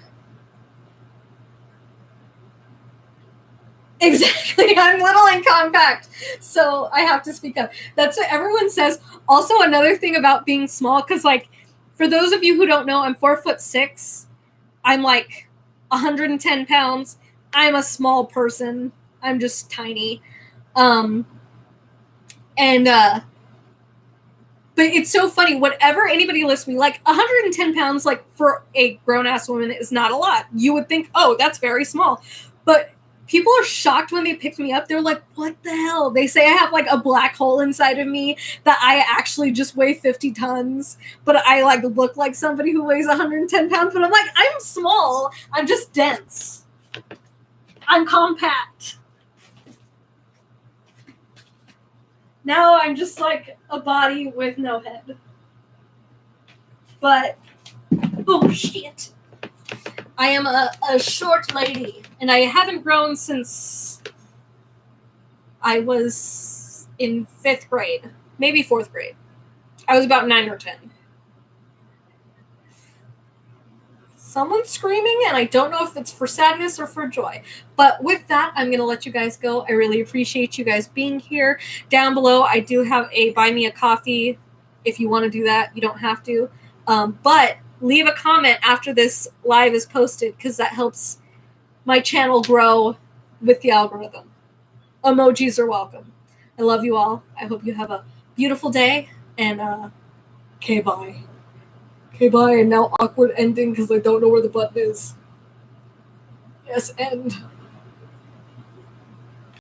Exactly. I'm little and compact, so I have to speak up. That's what everyone says. Also, another thing about being small, because, like, for those of you who don't know, I'm 4'6". I'm like 110 pounds. I'm a small person. I'm just tiny. But it's so funny. Whatever anybody lifts me, like 110 pounds, like for a grown ass woman, is not a lot. You would think, oh, that's very small, but people are shocked when they pick me up. They're like, what the hell? They say I have like a black hole inside of me, that I actually just weigh 50 tons, but I like look like somebody who weighs 110 pounds. But I'm like, I'm small. I'm just dense. I'm compact. Now I'm just like a body with no head. But, oh shit. I am a short lady, and I haven't grown since I was in 5th grade, maybe 4th grade. I was about 9 or 10. Someone's screaming, and I don't know if it's for sadness or for joy. But with that, I'm going to let you guys go. I really appreciate you guys being here. Down below, I do have a buy me a coffee. If you want to do that, you don't have to. But leave a comment after this live is posted, because that helps my channel grow with the algorithm. Emojis are welcome. I love you all. I hope you have a beautiful day, and okay, bye. Okay, bye. And now awkward ending because I don't know where the button is. Yes, end.